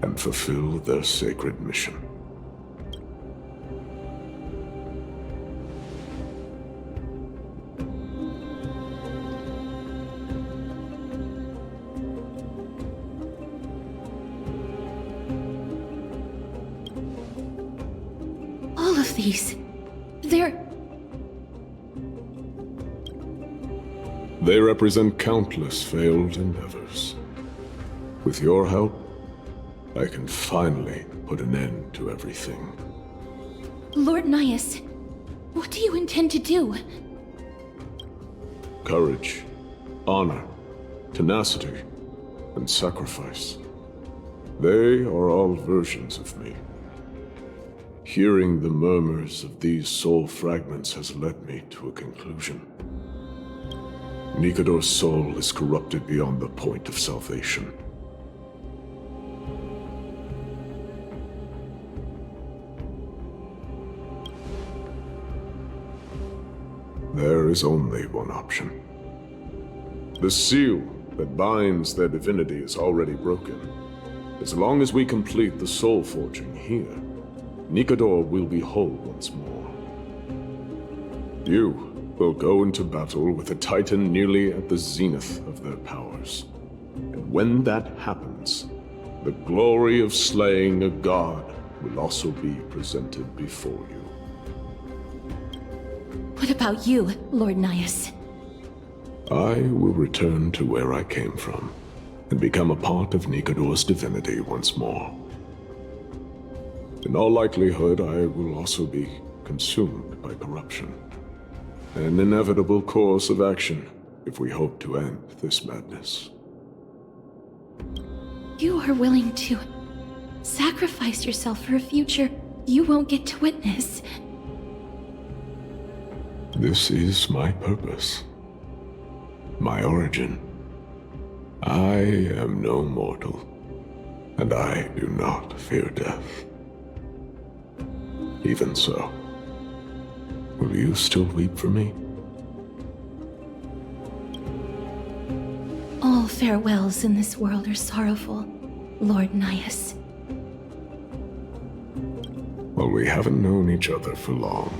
and fulfill their sacred mission. All of these, They represent countless failed endeavors. With your help, I can finally put an end to everything. Lord Gnaeus, what do you intend to do? Courage, honor, tenacity, and sacrifice. They are all versions of me. Hearing the murmurs of these soul fragments has led me to a conclusion. Nikador's soul is corrupted beyond the point of salvation. There is only one option. The seal that binds their divinity is already broken. As long as we complete the soul forging here, Nikador will be whole once more. You will go into battle with a Titan nearly at the zenith of their powers. And when that happens, the glory of slaying a god will also be presented before you. What about you, Lord Gnaeus? I will return to where I came from, and become a part of Nikador's divinity once more. In all likelihood, I will also be consumed by corruption. An inevitable course of action if we hope to end this madness. You are willing to sacrifice yourself for a future you won't get to witness. This is my purpose. My origin. I am no mortal, and I do not fear death. Even so, will you still weep for me? All farewells in this world are sorrowful, Lord Gnaeus. While we haven't known each other for long,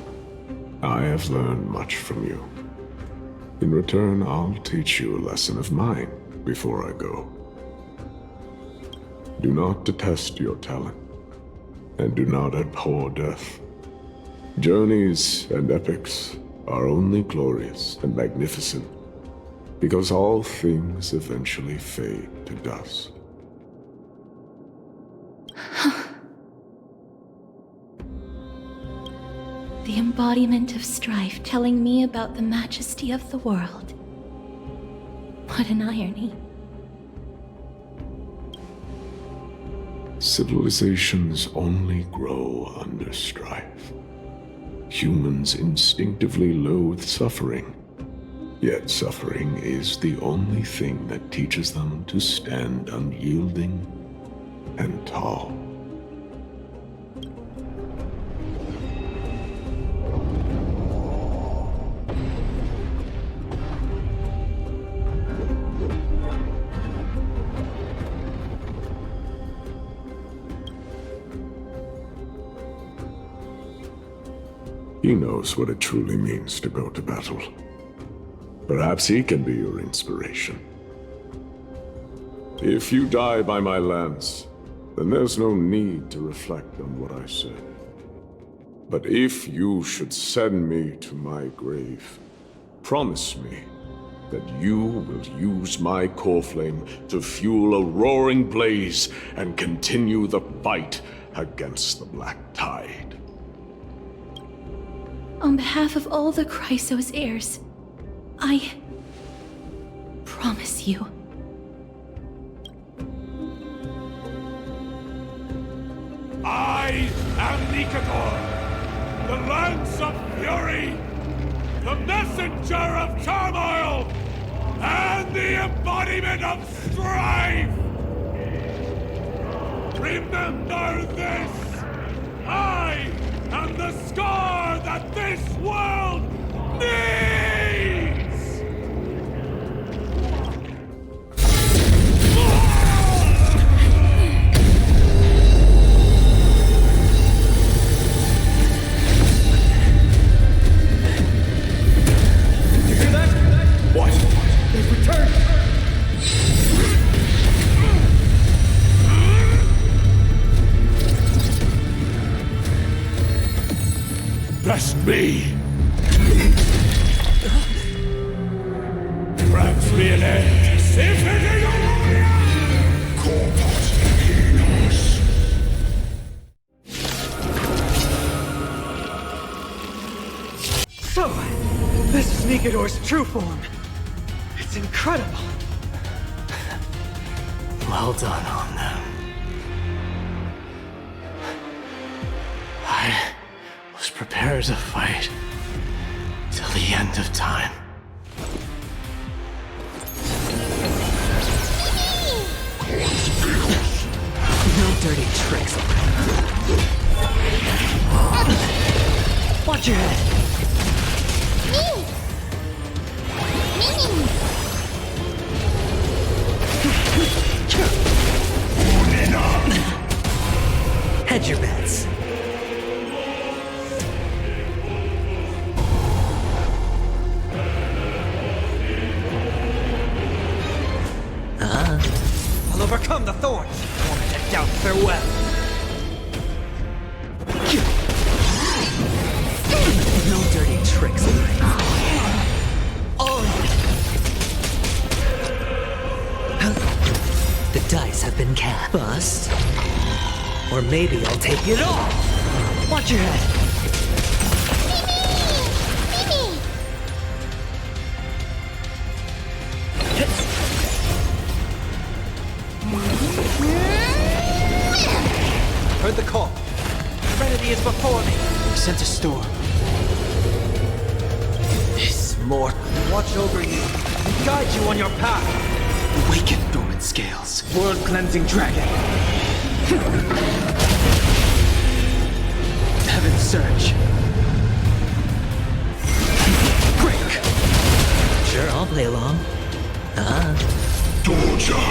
I have learned much from you. In return, I'll teach you a lesson of mine before I go. Do not detest your talent, and do not abhor death. Journeys and epics are only glorious and magnificent because all things eventually fade to dust. The embodiment of strife telling me about the majesty of the world. What an irony. Civilizations only grow under strife. Humans instinctively loathe suffering, yet suffering is the only thing that teaches them to stand unyielding and tall. He knows what it truly means to go to battle. Perhaps he can be your inspiration. If you die by my lance, then there's no need to reflect on what I said. But if you should send me to my grave, promise me that you will use my core flame to fuel a roaring blaze and continue the fight against the Black Tide. On behalf of all the Chrysos Heirs, I promise you. I am Nikador, the Lance of Fury, the messenger of turmoil, and the embodiment of strife! Remember this! I am the scar that this world needs! You hear that? What? They've returned! Bless me! Grants me an end! Symphony of Corpus Heroes! So, this is Nikador's true form. It's incredible. Well done on them. I was prepared to fight till the end of time. No dirty tricks. Watch your head. Hedge your bets. I'll overcome the thorns. I want to doubt farewell. No dirty tricks. The dice have been cast. Bust. Or maybe I'll take it all. Watch your head. Heard the call. Serenity is before me. Sent a storm. This mortal watch over you and guide you on your path. Awaken dormant scales. World-cleansing dragon. Heaven's surge. Break. Sure, I'll play along. Doja!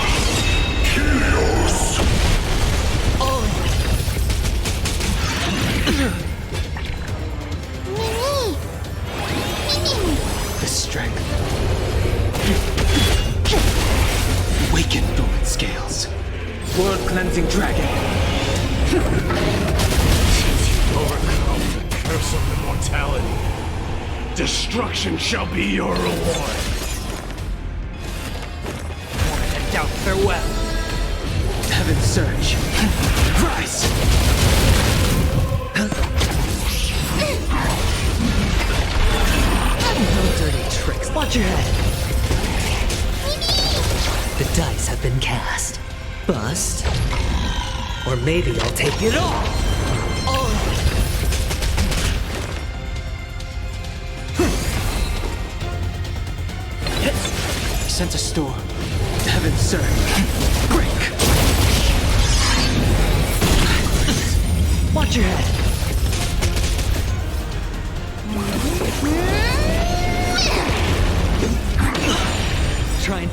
Helios! The strength. Awaken dormant scales. World-cleansing dragon. Overcome the curse of immortality. Destruction shall be your reward. And doubt farewell. Heaven's surge. Rise! No dirty tricks. Watch your head. The dice have been cast. Bust. Or maybe I'll take it all. Sense a storm. Heaven's surge. Break. Watch your head. Try and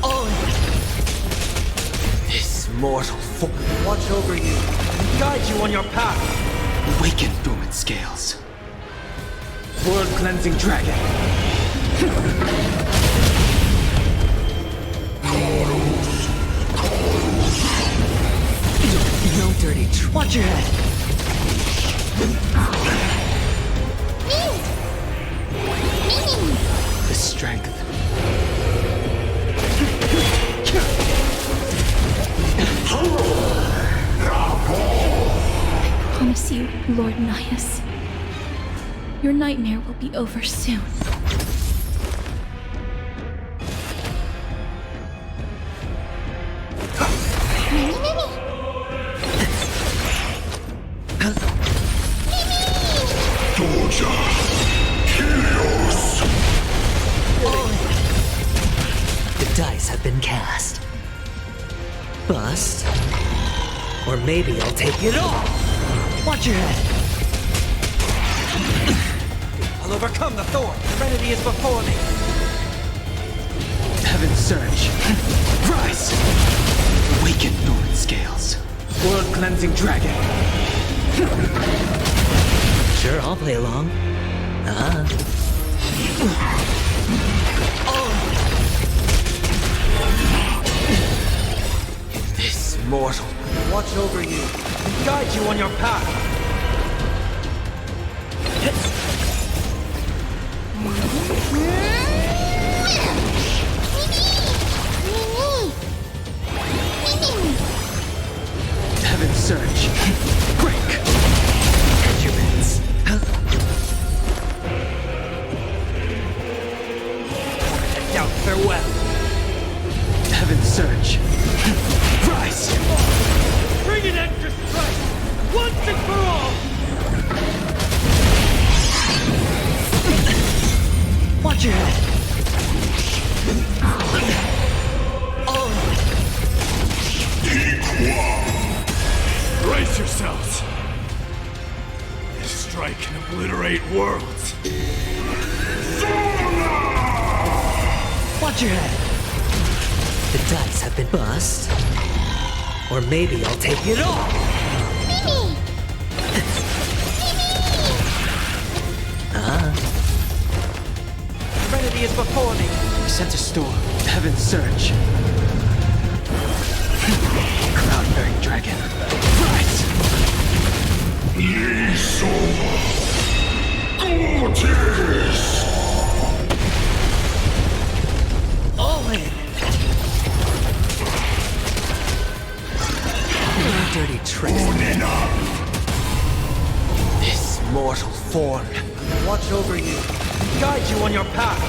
this mortal form. Watch over you and guide you on your path. Awaken dormant scales. World cleansing dragon. No dirty. Watch your head. The strength. I promise you, Lord Gnaeus, your nightmare will be over soon. Doja! Helios! The dice have been cast. Bust. Or maybe I'll take it all. Watch your head. I'll overcome the thorn. Serenity is before me. Heaven's surge. Rise! Awaken dormant scales. World cleansing dragon. Sure, I'll play along. This mortal. Watch over you and guide you on your path. Heaven's surge. Break. Regiments. And doubt farewell. Heaven's surge. Rise. Bring an extra strike! Once and for all! Watch your head. Brace yourselves. This strike can obliterate worlds. Watch your head. The dice have been bust. Or maybe I'll take it all. Serenity is before me. Sense a storm. Heaven's surge. Cloud-bearing dragon. Rise! Gorgeous! All in. No dirty tricks. This mortal form. Watch over you. Guide you on your path.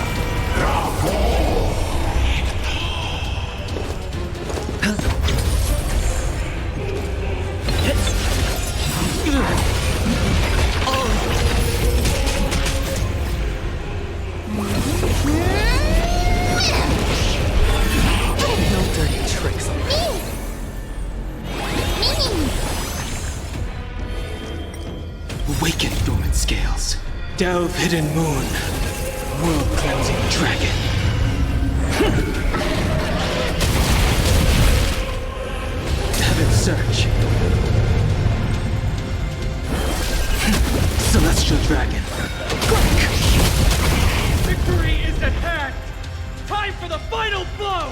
No dirty tricks. Awaken dormant scales. Delve hidden moon. World cleansing dragon. Surge. Celestial Dragon. Quick! Victory is at hand! Time for the final blow!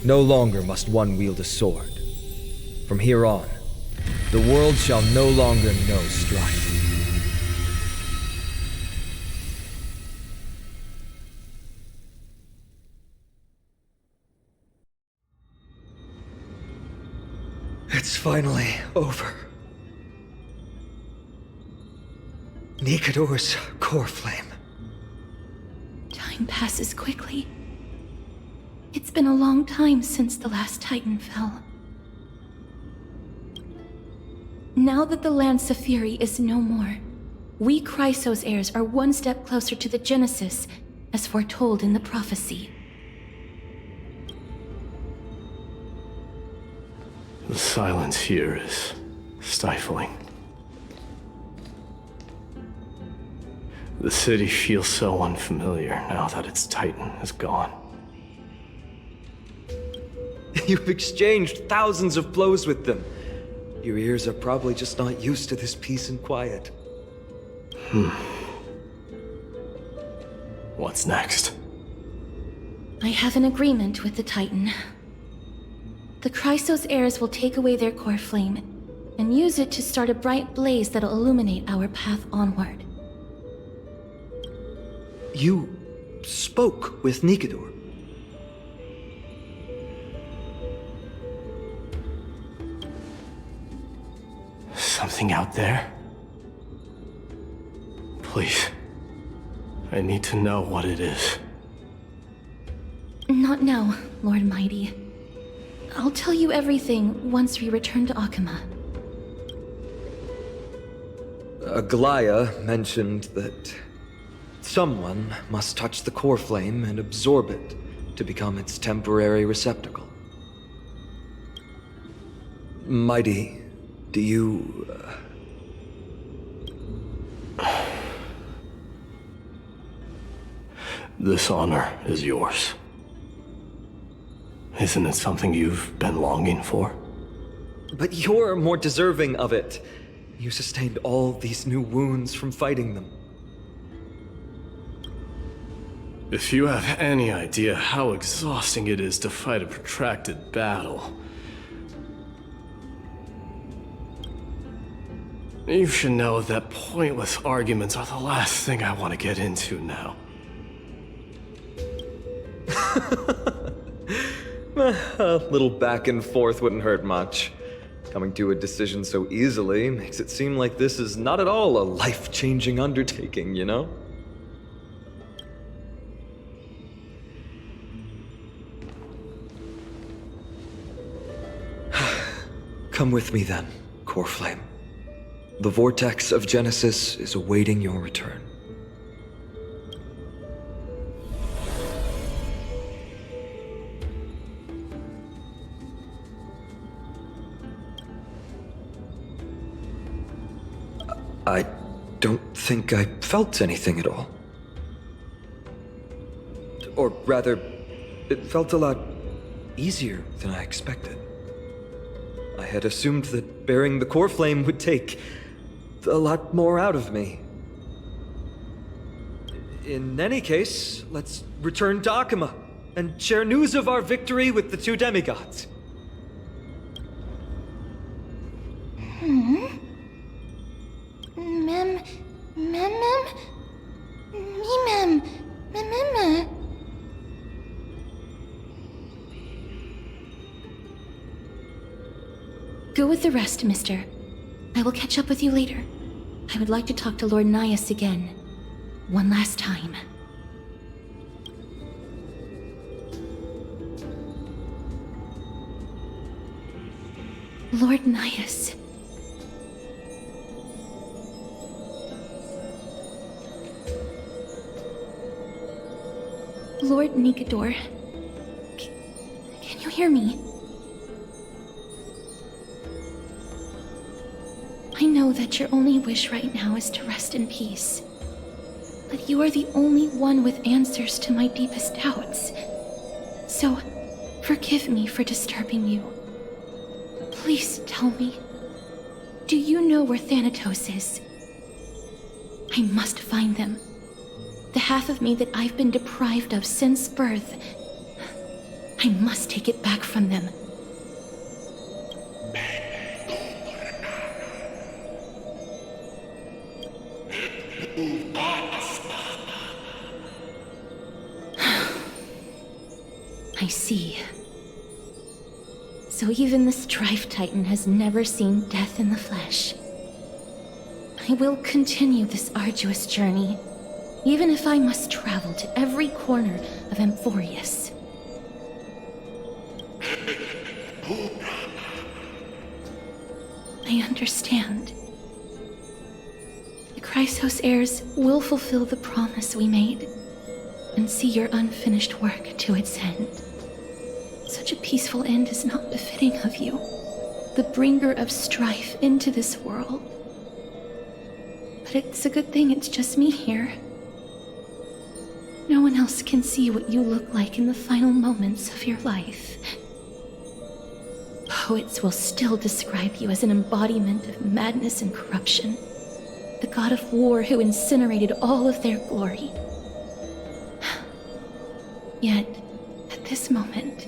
No longer must one wield a sword. From here on, the world shall no longer know strife. It's finally over. Nikador's core flame. Time passes quickly. It's been a long time since the last Titan fell. Now that the Lance of Fury is no more, we Chrysos Heirs are one step closer to the Genesis, as foretold in the prophecy. The silence here is stifling. The city feels so unfamiliar now that its Titan is gone. You've exchanged thousands of blows with them. Your ears are probably just not used to this peace and quiet. What's next? I have an agreement with the Titan. The Chrysos Heirs will take away their core flame and use it to start a bright blaze that'll illuminate our path onward. You spoke with Nikador. Something out there? Please. I need to know what it is. Not now, Lord Mighty. I'll tell you everything once we return to Akama. Aglaya mentioned that someone must touch the core flame and absorb it to become its temporary receptacle. Mighty, do you... This honor is yours. Isn't it something you've been longing for? But you're more deserving of it. You sustained all these new wounds from fighting them. If you have any idea how exhausting it is to fight a protracted battle, you should know that pointless arguments are the last thing I want to get into now. A little back and forth wouldn't hurt much. Coming to a decision so easily makes it seem like this is not at all a life-changing undertaking, you know? Come with me then, Core Flame. The vortex of Genesis is awaiting your return. I don't think I felt anything at all. Or rather, it felt a lot easier than I expected. I had assumed that bearing the core flame would take a lot more out of me. In any case, let's return to Akama and share news of our victory with the two demigods. Go with the rest, mister. I will catch up with you later. I would like to talk to Lord Gnaeus again. One last time. Lord Gnaeus. Lord Nikador. Can you hear me? I know that your only wish right now is to rest in peace. But you are the only one with answers to my deepest doubts. So, forgive me for disturbing you. Please tell me, do you know where Thanatos is? I must find them. The half of me that I've been deprived of since birth. I must take it back from them. I see. So even the Strife Titan has never seen death in the flesh. I will continue this arduous journey, even if I must travel to every corner of Amphorius. I understand. The Chrysos Heirs will fulfill the promise we made, and see your unfinished work to its end. Such a peaceful end is not befitting of you, the bringer of strife into this world. But it's a good thing it's just me here. No one else can see what you look like in the final moments of your life. Poets will still describe you as an embodiment of madness and corruption, the god of war who incinerated all of their glory. Yet, at this moment,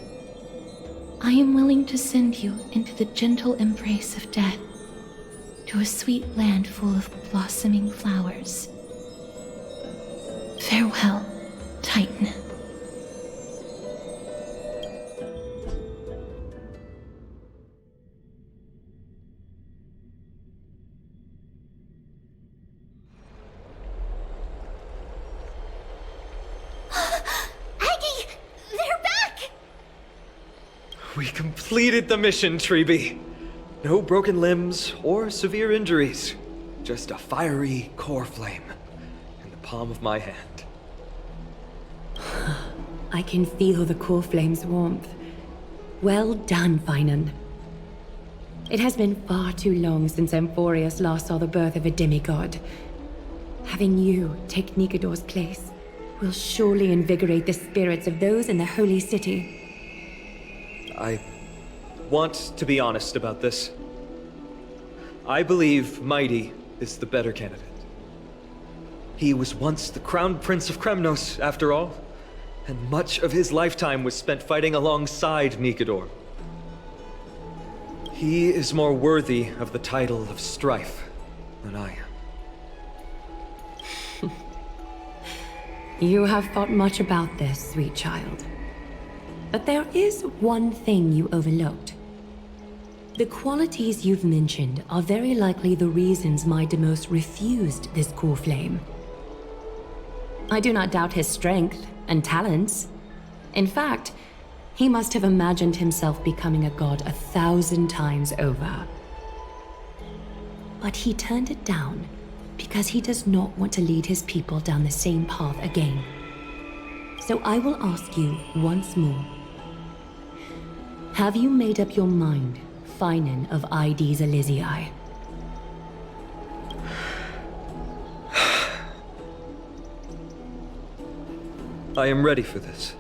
I am willing to send you into the gentle embrace of death, to a sweet land full of blossoming flowers. Farewell, Titan. We completed the mission, Treeby. No broken limbs or severe injuries. Just a fiery core flame in the palm of my hand. I can feel the core flame's warmth. Well done, Finan. It has been far too long since Amphorius last saw the birth of a demigod. Having you take Nikador's place will surely invigorate the spirits of those in the holy city. I want to be honest about this. I believe Mighty is the better candidate. He was once the crown prince of Kremnos, after all, and much of his lifetime was spent fighting alongside Nikador. He is more worthy of the title of Strife than I am. You have thought much about this, sweet child. But there is one thing you overlooked. The qualities you've mentioned are very likely the reasons my Demos refused this core flame. I do not doubt his strength and talents. In fact, he must have imagined himself becoming a god 1,000 times over. But he turned it down because he does not want to lead his people down the same path again. So I will ask you once more. Have you made up your mind, Finan of Ides Elysiae? I am ready for this.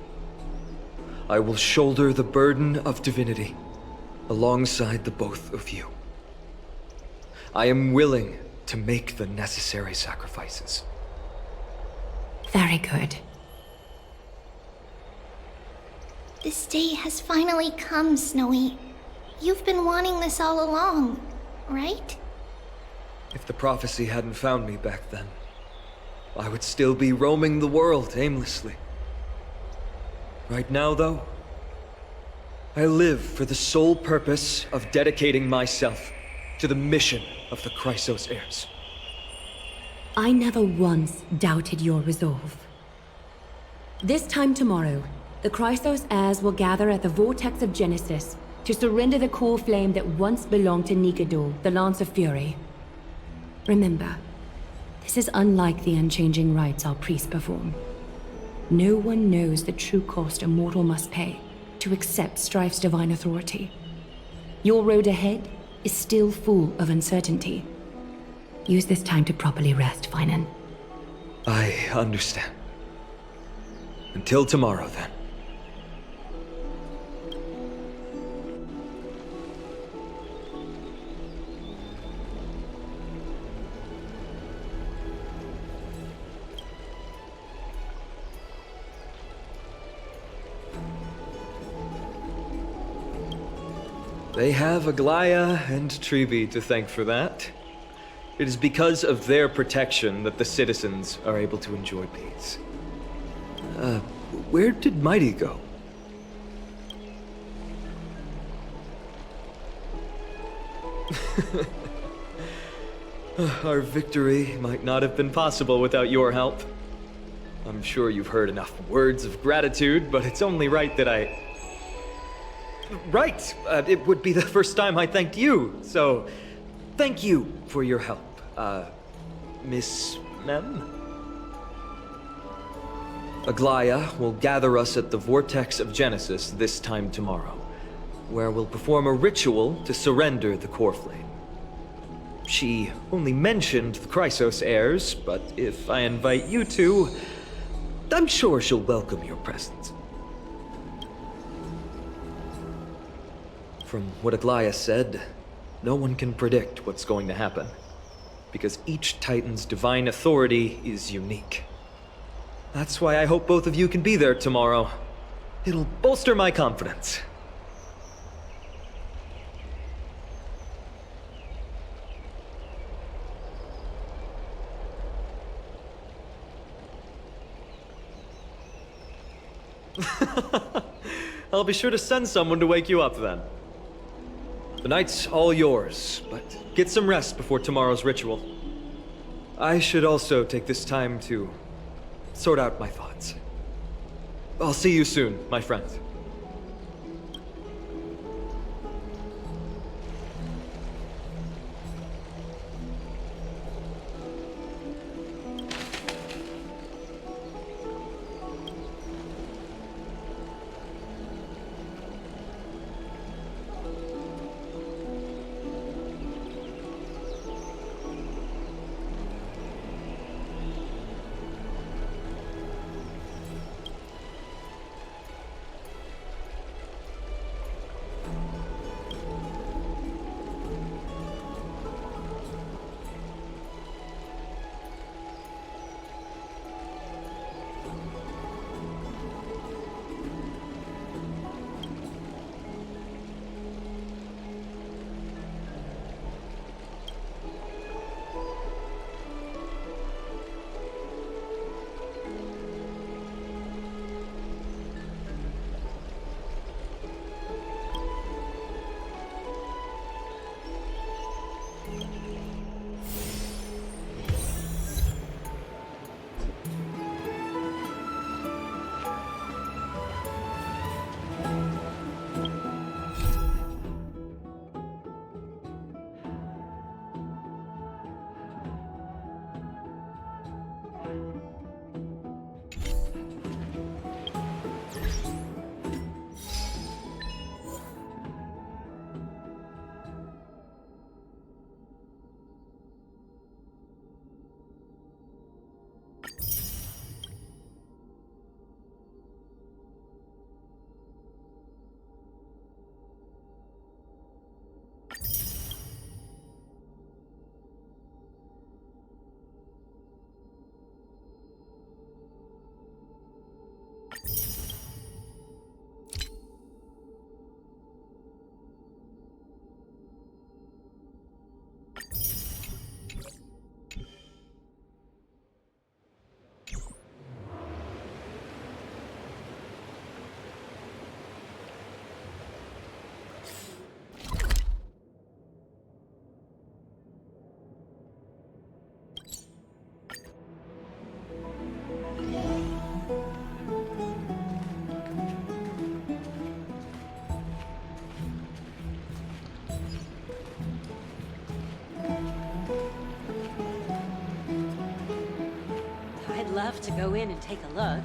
I will shoulder the burden of divinity alongside the both of you. I am willing to make the necessary sacrifices. Very good. This day has finally come, Snowy. You've been wanting this all along, right? If the prophecy hadn't found me back then, I would still be roaming the world aimlessly. Right now, though, I live for the sole purpose of dedicating myself to the mission of the Chrysos Heirs. I never once doubted your resolve. This time tomorrow, the Chrysos Heirs will gather at the Vortex of Genesis to surrender the core flame that once belonged to Nikador, the Lance of Fury. Remember, this is unlike the unchanging rites our priests perform. No one knows the true cost a mortal must pay to accept Strife's divine authority. Your road ahead is still full of uncertainty. Use this time to properly rest, Finan. I understand. Until tomorrow, then. They have Aglaya and Trevi to thank for that. It is because of their protection that the citizens are able to enjoy peace. Where did Mighty go? Our victory might not have been possible without your help. I'm sure you've heard enough words of gratitude, but it's only right that I... Right! It would be the first time I thanked you, so thank you for your help, Miss Mem? Aglaya will gather us at the Vortex of Genesis this time tomorrow, where we'll perform a ritual to surrender the core flame. She only mentioned the Chrysos Heirs, but if I invite you to, I'm sure she'll welcome your presence. From what Aglaya said, no one can predict what's going to happen, because each Titan's divine authority is unique. That's why I hope both of you can be there tomorrow. It'll bolster my confidence. I'll be sure to send someone to wake you up then. The night's all yours, but get some rest before tomorrow's ritual. I should also take this time to sort out my thoughts. I'll see you soon, my friend. love to go in and take a look.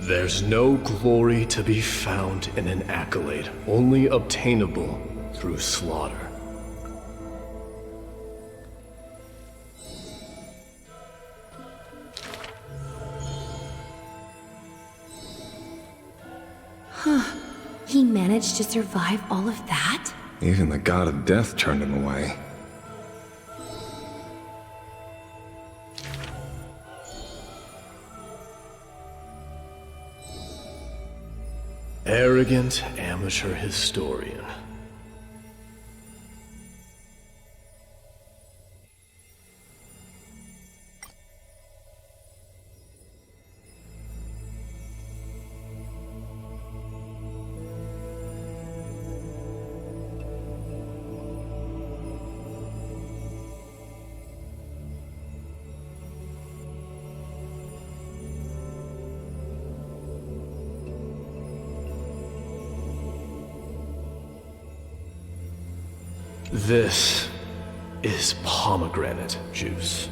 There's no glory to be found in an accolade, only obtainable through slaughter. Huh. He managed to survive all of that? Even the god of death turned him away. Arrogant amateur historian. This is pomegranate juice.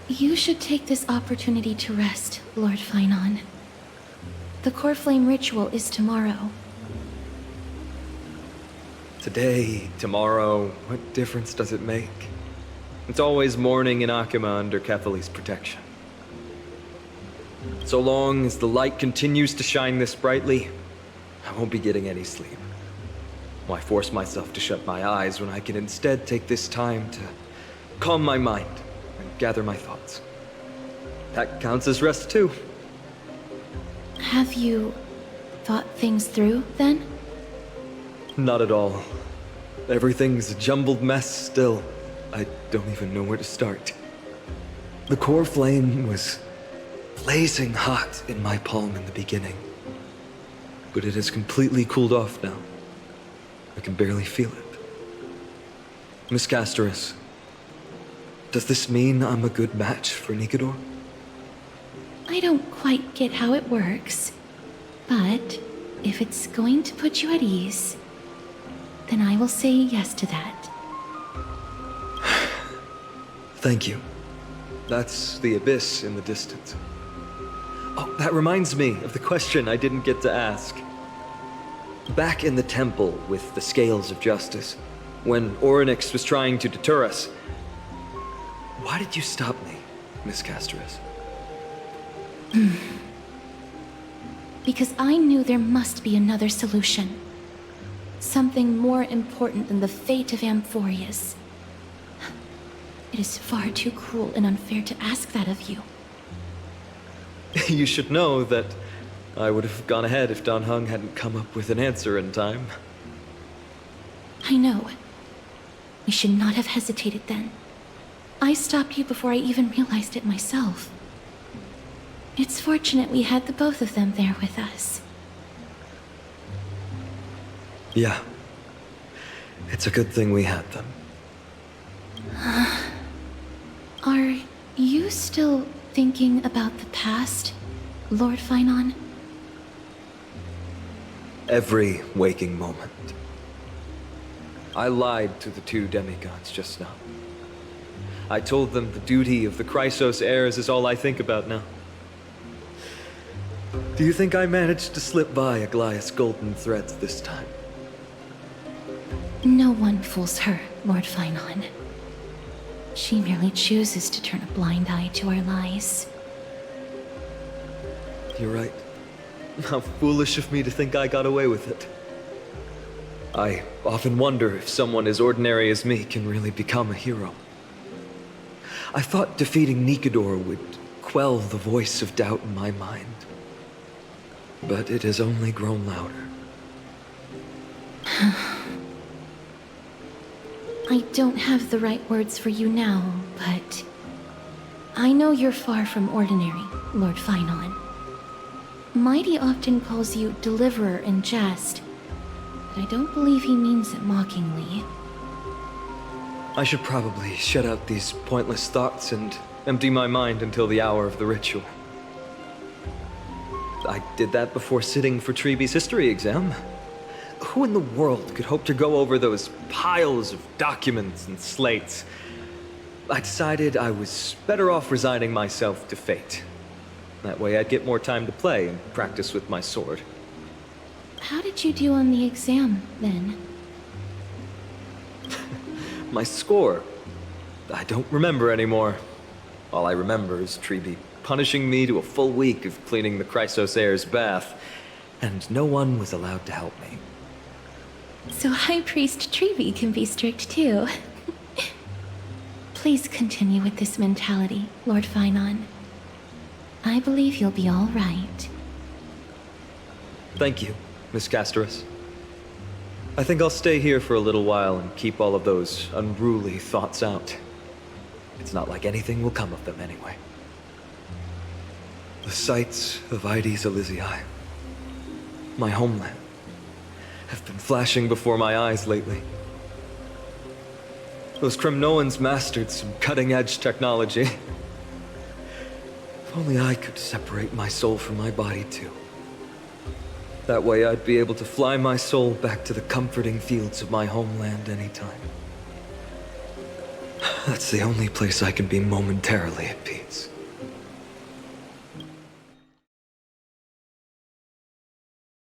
You should take this opportunity to rest, Lord Finon. The core flame ritual is tomorrow. Today, tomorrow, what difference does it make? It's always morning in Akima under Kethely's protection. So long as the light continues to shine this brightly, I won't be getting any sleep. Why force myself to shut my eyes when I can instead take this time to calm my mind and gather my thoughts? That counts as rest too. Have you thought things through, then? Not at all. Everything's a jumbled mess still. I don't even know where to start. The core flame was blazing hot in my palm in the beginning. but it has completely cooled off now. I can barely feel it. Miss Castorice, does this mean I'm a good match for Nikador? I don't quite get how it works, but if it's going to put you at ease, then I will say yes to that. Thank you. That's the abyss in the distance. Oh, that reminds me of the question I didn't get to ask. Back in the temple with the Scales of Justice, when Orynyx was trying to deter us, why did you stop me, Miss Castorice? Because I knew there must be another solution. Something more important than the fate of Amphorius. It is far too cruel and unfair to ask that of you. You should know that I would have gone ahead if Dan Heng hadn't come up with an answer in time. I know. We should not have hesitated then. I stopped you before I even realized it myself. It's fortunate we had the both of them there with us. Yeah. It's a good thing we had them. Are you still thinking about the past, Lord Finon? Every waking moment. I lied to the two demigods just now. I told them the duty of the Chrysos Heirs is all I think about now. Do you think I managed to slip by Gnaeus' golden threads this time? No one fools her, Lord Finon. She merely chooses to turn a blind eye to our lies. You're right. How foolish of me to think I got away with it. I often wonder if someone as ordinary as me can really become a hero. I thought defeating Nikador would quell the voice of doubt in my mind. But it has only grown louder. I don't have the right words for you now, but I know you're far from ordinary, Lord Finon. Mighty often calls you Deliverer in jest, but I don't believe he means it mockingly. I should probably shut out these pointless thoughts and empty my mind until the hour of the ritual. I did that before sitting for Treeby's history exam. Who in the world could hope to go over those piles of documents and slates? I decided I was better off resigning myself to fate. That way I'd get more time to play and practice with my sword. How did you do on the exam, then? My score? I don't remember anymore. All I remember is Treeby punishing me to a full week of cleaning the Chrysos Heirs' bath, and no one was allowed to help me. So High Priest Treeby can be strict too. Please continue with this mentality, Lord Finon. I believe you'll be all right. Thank you, Miss Castorice. I think I'll stay here for a little while and keep all of those unruly thoughts out. It's not like anything will come of them anyway. The sights of Ides Elysiae, my homeland, have been flashing before my eyes lately. Those Kremnoans mastered some cutting-edge technology. If only I could separate my soul from my body too. That way I'd be able to fly my soul back to the comforting fields of my homeland anytime. That's the only place I can be momentarily at peace.